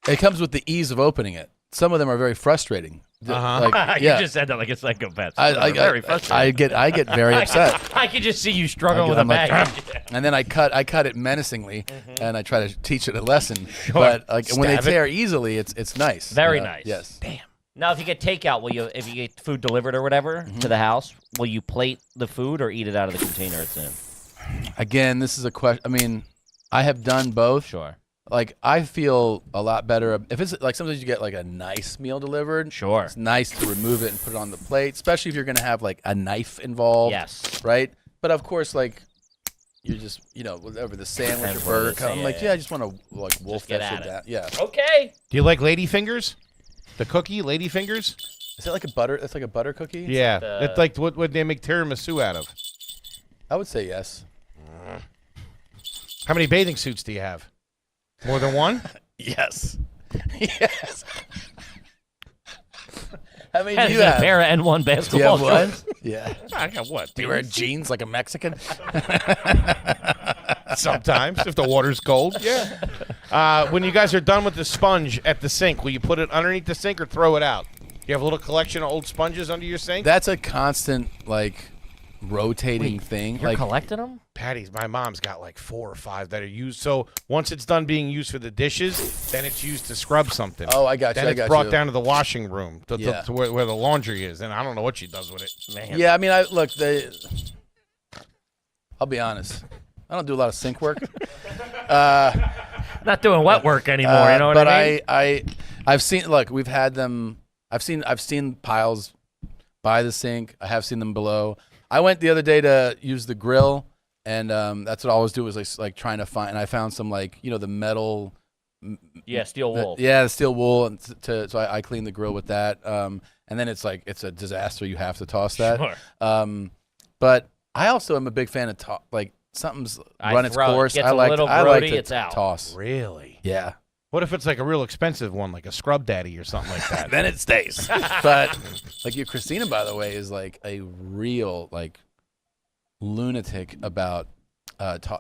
It comes with the ease of opening it. Some of them are very frustrating. Uh-huh. Like, You yeah. just said that like a psychopath. I Very frustrating. I get very upset. I could just see you struggling with I'm a like, bag. and then I cut it menacingly, and I try to teach it a lesson. But like when they Stab it. tear easily, it's nice. Very you know? nice. Yes. Damn. Now, if you get takeout, if you get food delivered or whatever to the house, will you plate the food or eat it out of the container it's in? Again, this is a question. I mean, I have done both. Sure. Like I feel a lot better if it's like sometimes you get like a nice meal delivered. Sure. It's nice to remove it and put it on the plate, especially if you're gonna have like a knife involved. Yes. Right. But of course, like you're just, whatever, the sandwich or Depends what it burger is, comes. I'm yeah, like, yeah. yeah, I just want to wolf get that at shit it. down. Yeah. Okay. Do you like lady fingers? The cookie, lady fingers? Is it like a butter? It's like a butter cookie? Yeah. the- It's like what would they make tiramisu out of? I would say yes. How many bathing suits do you have? More than one? Yes. Yes. How many Has do you a have? pair of N1 Do you basketball have what? shorts. Yeah. I got what? Do you wear jeans like a Mexican? Sometimes, if the water's cold. Yeah. When you guys are done with the sponge at the sink, will you put it underneath the sink or throw it out? You have a little collection of old sponges under your sink? That's a constant, rotating thing. You're collecting them? Patty's, my mom's got like 4 or 5 that are used. So once it's done being used for the dishes, then it's used to scrub something. Oh, I got you. Then I it's got brought you. down to the washing room, Yeah. to where the laundry is. And I don't know what she does with it. Man. Yeah, I mean, I'll be honest. I don't do a lot of sink work. Not doing wet work anymore, you know what but I mean? I've seen. Look, we've had them. I've seen piles by the sink. I have seen them below. I went the other day to use the grill, and that's what I always do is like trying to find. And I found some the metal. Yeah, steel wool. The steel wool, and so I cleaned the grill with that. And then it's a disaster. You have to toss that. Sure. But I also am a big fan of something's I run its throw it. course. Gets I a like little I like grody, to it's out. toss. Really? Yeah. What if it's like a real expensive one, like a Scrub Daddy or something like that? Then it stays. But Christina, by the way, is like a real lunatic about.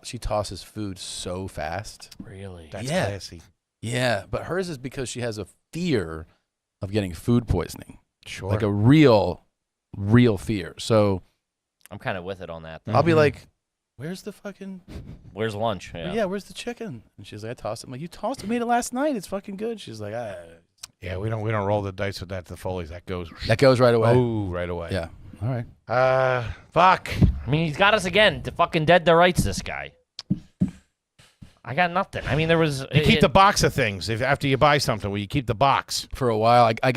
She tosses food so fast. Really? That's Yeah. classy. Yeah, but hers is because she has a fear of getting food poisoning, Sure. like a real fear. So I'm kind of with it on that. I'll be Mhm. like, "Where's the fucking? Where's lunch? Yeah. Where's the chicken?" And she's like, "I tossed it." I'm like, "You tossed it? Made it last night. It's fucking good." She's like, Yeah, we don't roll the dice with that. The Foley's that goes. "That goes right away." Oh, right away. Yeah. All right. Fuck. I mean, he's got us again. To fucking dead to rights, this guy. I got nothing. I mean, there was. You keep the box of things after you buy something. Will you keep the box? For a while, I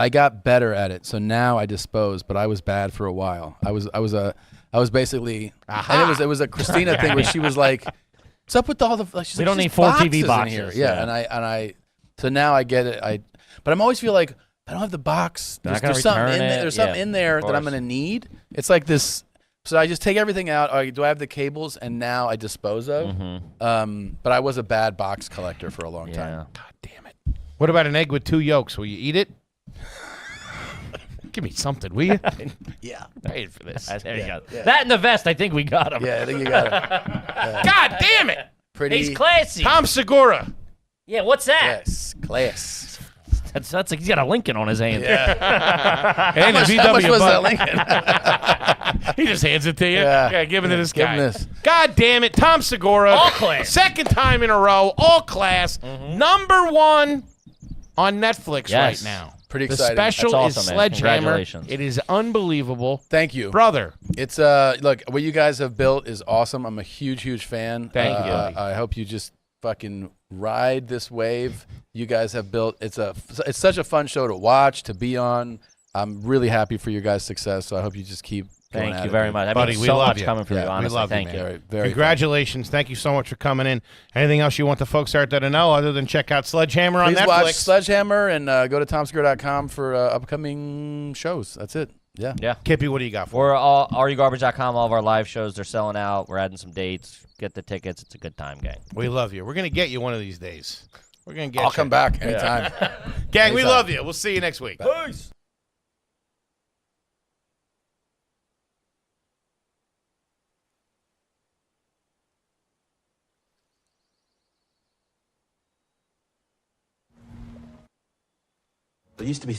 got better at it. So now I dispose, but I was bad for a while. I was basically, Aha. and it was a Christina thing where she was like, "What's up with all the?" She's We like, don't "There's need 4 TV boxes in here." boxes, Yeah, yeah. and I, so now I get it. But I'm always feel like I don't have the box. They're not There's gonna something return in it. there. There's something Yeah, in there of that I'm course. gonna need. It's like this. So I just take everything out. Do I have the cables? And now I dispose of. But I was a bad box collector for a long Yeah. time. God damn it. What about an egg with 2 yolks? Will you eat it? Give me something, will you? Yeah. Paid for this. There you go. yeah. That and the vest, I think we got him. Yeah, I think you got it. God damn it. Pretty. He's classy. Tom Segura. Yeah, what's that? Yes, class. That's like he's got a Lincoln on his hand. And a How much VW was button. that Lincoln? He just hands it to you. Yeah. Give it to this Give guy. him this. God damn it. Tom Segura. All class. Second time in a row. All class. #1 on Netflix Yes. right now. Pretty The exciting. special That's awesome, is man. Sledgehammer. Congratulations. It is unbelievable. Thank you. Brother. It's look, what you guys have built is awesome. I'm a huge fan. Thank you. I hope you just fucking ride this wave you guys have built. It's such a fun show to watch, to be on. I'm really happy for your guys' success. So I hope you just keep going Thank at you it, very man. much. I Buddy, mean, we so love much you. coming from Yeah, you, we honestly. love you, Thank man. you. Very, very Congratulations. Thank you so much for coming in. Anything else you want the folks out there to know other than check out Sledgehammer on Please Netflix? watch Sledgehammer and go to tomsegura.com for upcoming shows. That's it. Yeah. Yeah. Kippy, what do you got for We're RUGarbage.com. All of our live shows, they're selling out. We're adding some dates. Get the tickets. It's a good time, gang. We love you. We're going to get you one of these days. We're going to get I'll you. come back anytime. Gang, we Anytime. love you. We'll see you next week. Peace. It used to be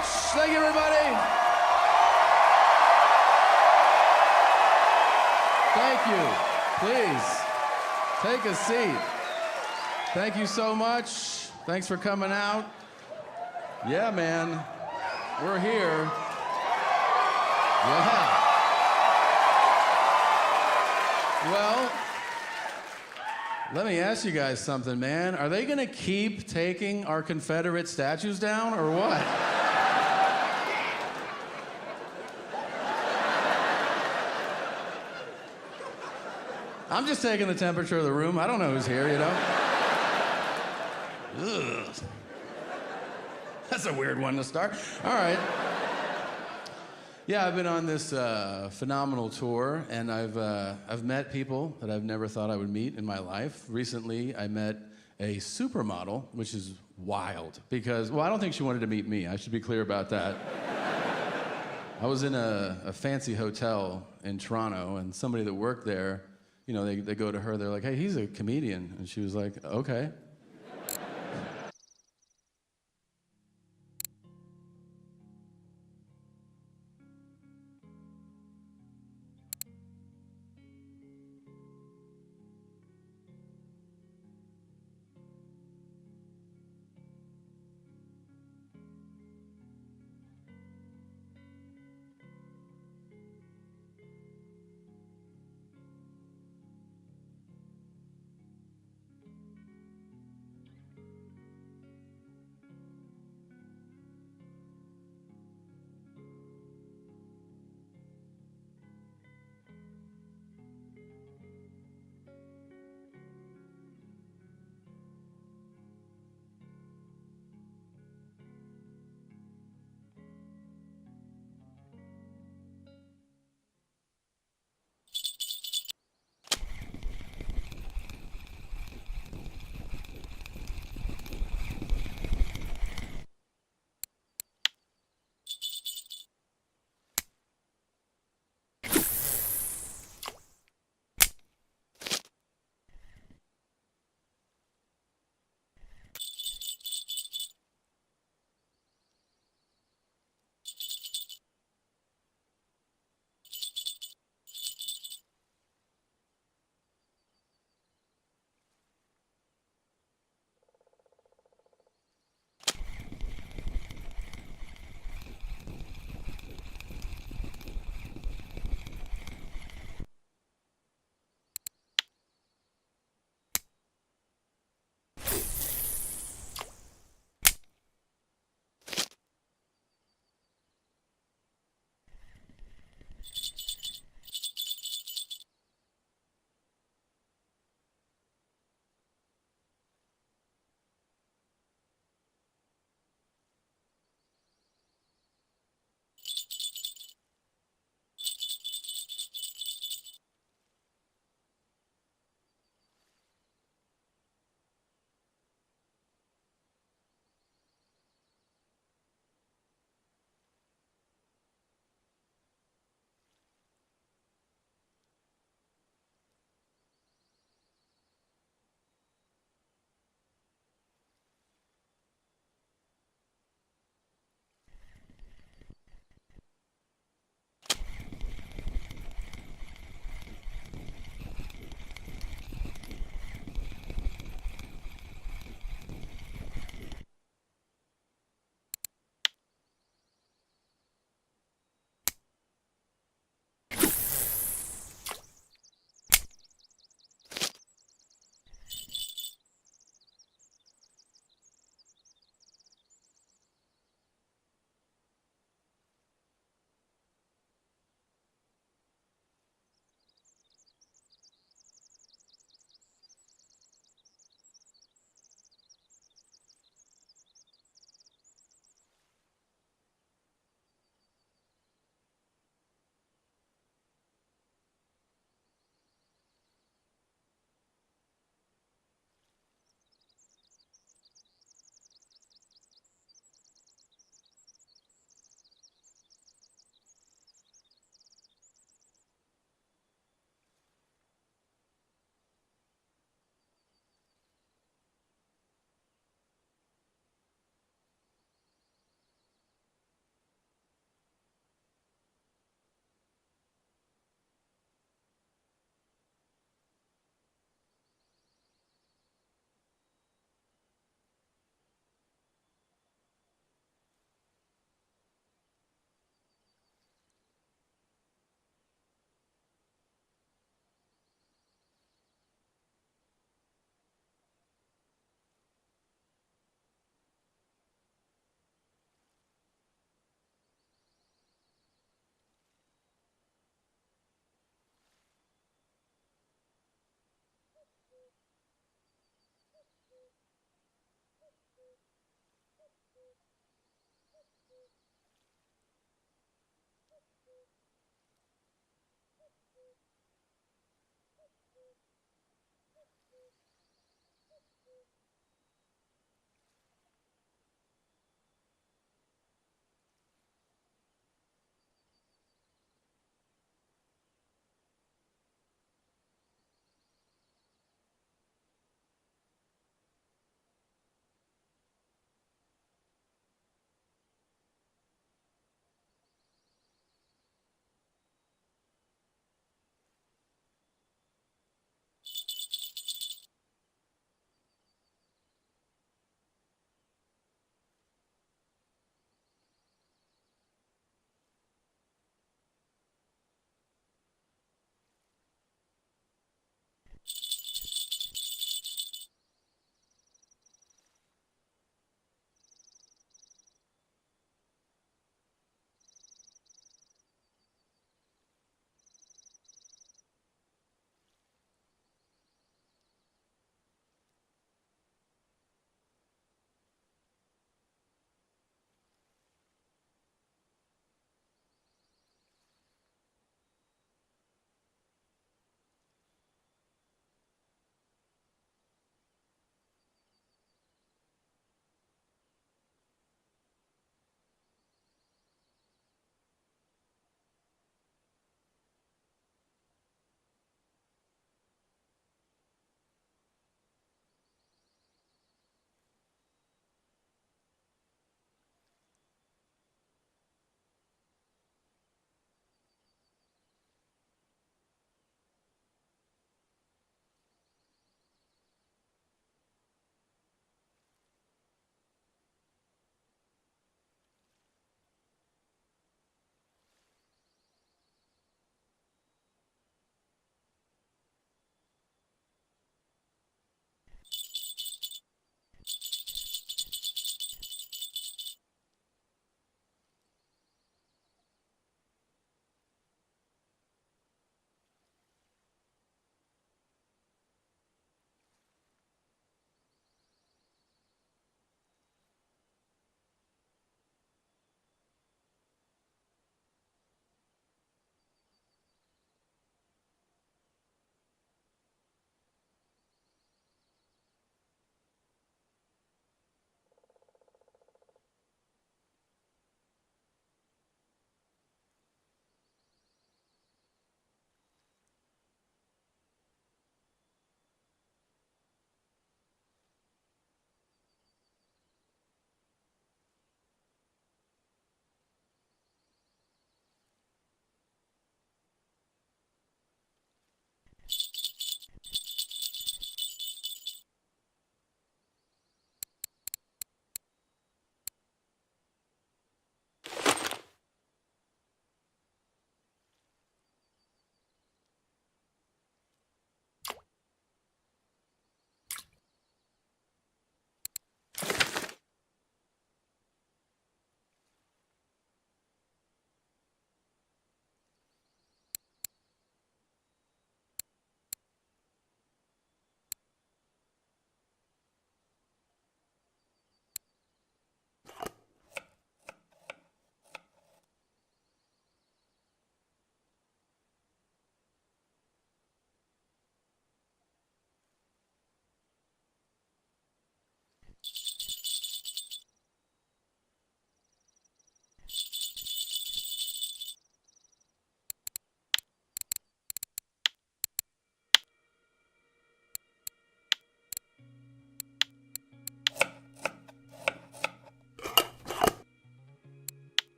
much. Thank you, everybody. Thank you. Please, take a seat. Thank you so much. Thanks for coming out. Yeah, man. We're here. Yeah. Well, let me ask you guys something, man. Are they gonna keep taking our Confederate statues down or what? I'm just taking the temperature of the room. I don't know who's here, you know? Ugh. That's a weird one to start. All right. Yeah, I've been on this phenomenal tour, and I've met people that I've never thought I would meet in my life. Recently, I met a supermodel, which is wild because, well, I don't think she wanted to meet me. I should be clear about that. I was in a fancy hotel in Toronto, and somebody that worked there, you know, they go to her, they're like, hey, he's a comedian. And she was like, okay.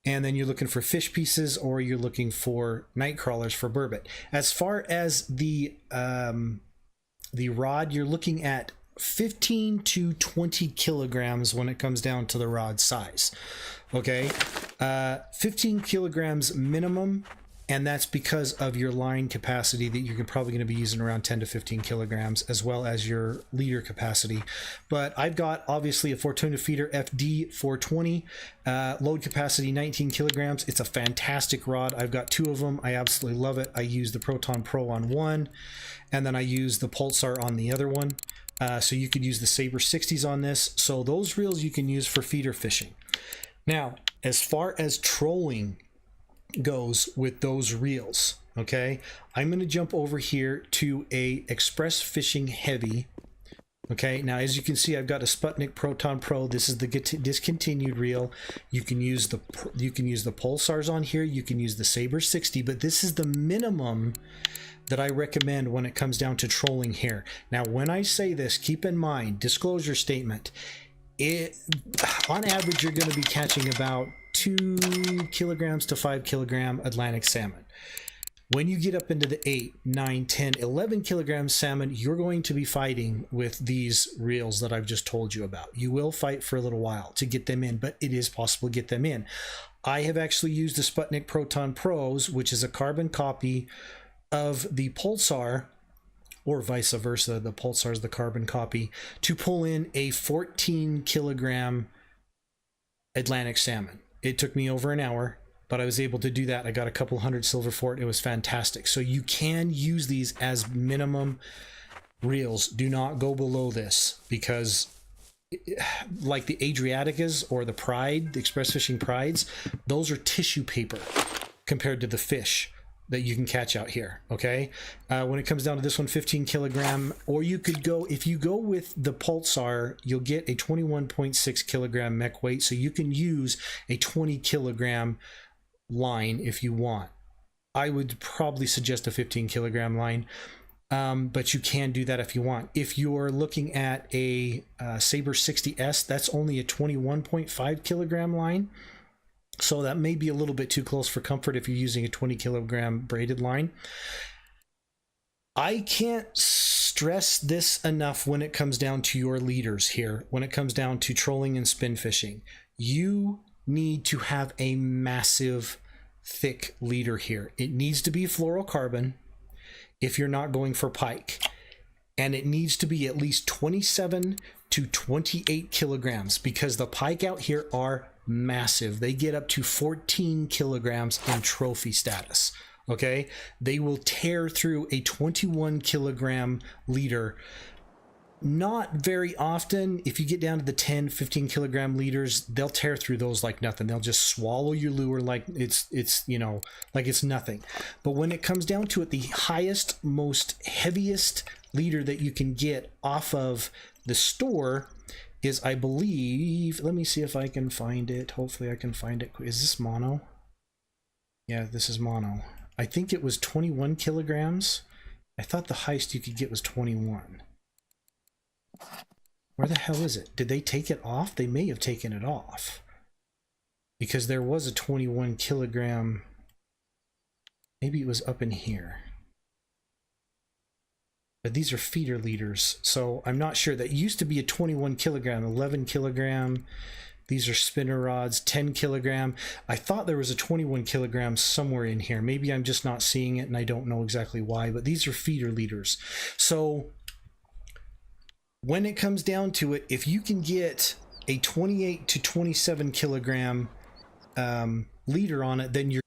and then you're looking for fish pieces, or you're looking for night crawlers for burbot. As far as the rod, you're looking at 15 to 20 kilograms when it comes down to the rod size. Okay, 15 kilograms minimum, and that's because of your line capacity that you're probably going to be using around 10 to 15 kilograms, as well as your leader capacity. But I've got obviously a Fortuna Feeder FD 420, load capacity 19 kilograms. It's a fantastic rod. I've got two of them. I absolutely love it. I use the Proton Pro on one, and then I use the Pulsar on the other one. So you could use the Sabre 60s on this. So those reels you can use for feeder fishing. Now, as far as trolling goes with those reels, okay, I'm going to jump over here to a Express Fishing Heavy Okay, now as you can see, I've got a Sputnik Proton Pro. This is the discontinued reel. You can use the Pulsars on here. You can use the Saber 60, but this is the minimum that I recommend when it comes down to trolling hair. Now, when I say this, keep in mind, disclosure statement. On average, you're going to be catching about 2 kilograms to 5 kilogram Atlantic salmon. When you get up into the 8, 9, 10, 11 kilogram salmon, you're going to be fighting with these reels that I've just told you about. You will fight for a little while to get them in, but it is possible to get them in. I have actually used the Sputnik Proton Pros, which is a carbon copy of the Pulsar, or vice versa. The Pulsar is the carbon copy, to pull in a 14 kilogram Atlantic salmon. It took me over an hour, but I was able to do that. I got a couple hundred silver for it. It was fantastic. So you can use these as minimum reels. Do not go below this, because like the Adriaticas or the Pride, the Express Fishing Prides, those are tissue paper compared to the fish that you can catch out here. Okay, when it comes down to this one, 15 kilogram, or you could go, if you go with the Pulsar, you'll get a 21.6 kilogram mech weight, so you can use a 20 kilogram line if you want. I would probably suggest a 15 kilogram line, but you can do that if you want. If you're looking at a Saber 60S, that's only a 21.5 kilogram line, so that may be a little bit too close for comfort if you're using a 20 kilogram braided line. I can't stress this enough when it comes down to your leaders here. When it comes down to trolling and spin fishing, you need to have a massive thick leader here. It needs to be fluorocarbon if you're not going for pike, and it needs to be at least 27 to 28 kilograms, because the pike out here are massive. They get up to 14 kilograms in trophy status. Okay, they will tear through a 21 kilogram leader. Not very often. If you get down to the 10, 15 kilogram leaders, they'll tear through those like nothing. They'll just swallow your lure like it's you know, like it's nothing. But when it comes down to it, the highest, most heaviest leader that you can get off of the store is, I believe, let me see if I can find it. Hopefully I can find it. Is this mono? Yeah, this is mono. I think it was 21 kilograms. I thought the highest you could get was 21. Where the hell is it? Did they take it off? They may have taken it off, because there was a 21 kilogram. Maybe it was up in here. But these are feeder leaders, so I'm not sure. That used to be a 21 kilogram, 11 kilogram. These are spinner rods, 10 kilogram. I thought there was a 21 kilogram somewhere in here. Maybe I'm just not seeing it and I don't know exactly why, but these are feeder leaders. So when it comes down to it, if you can get a 28 to 27 kilogram leader on it, then you're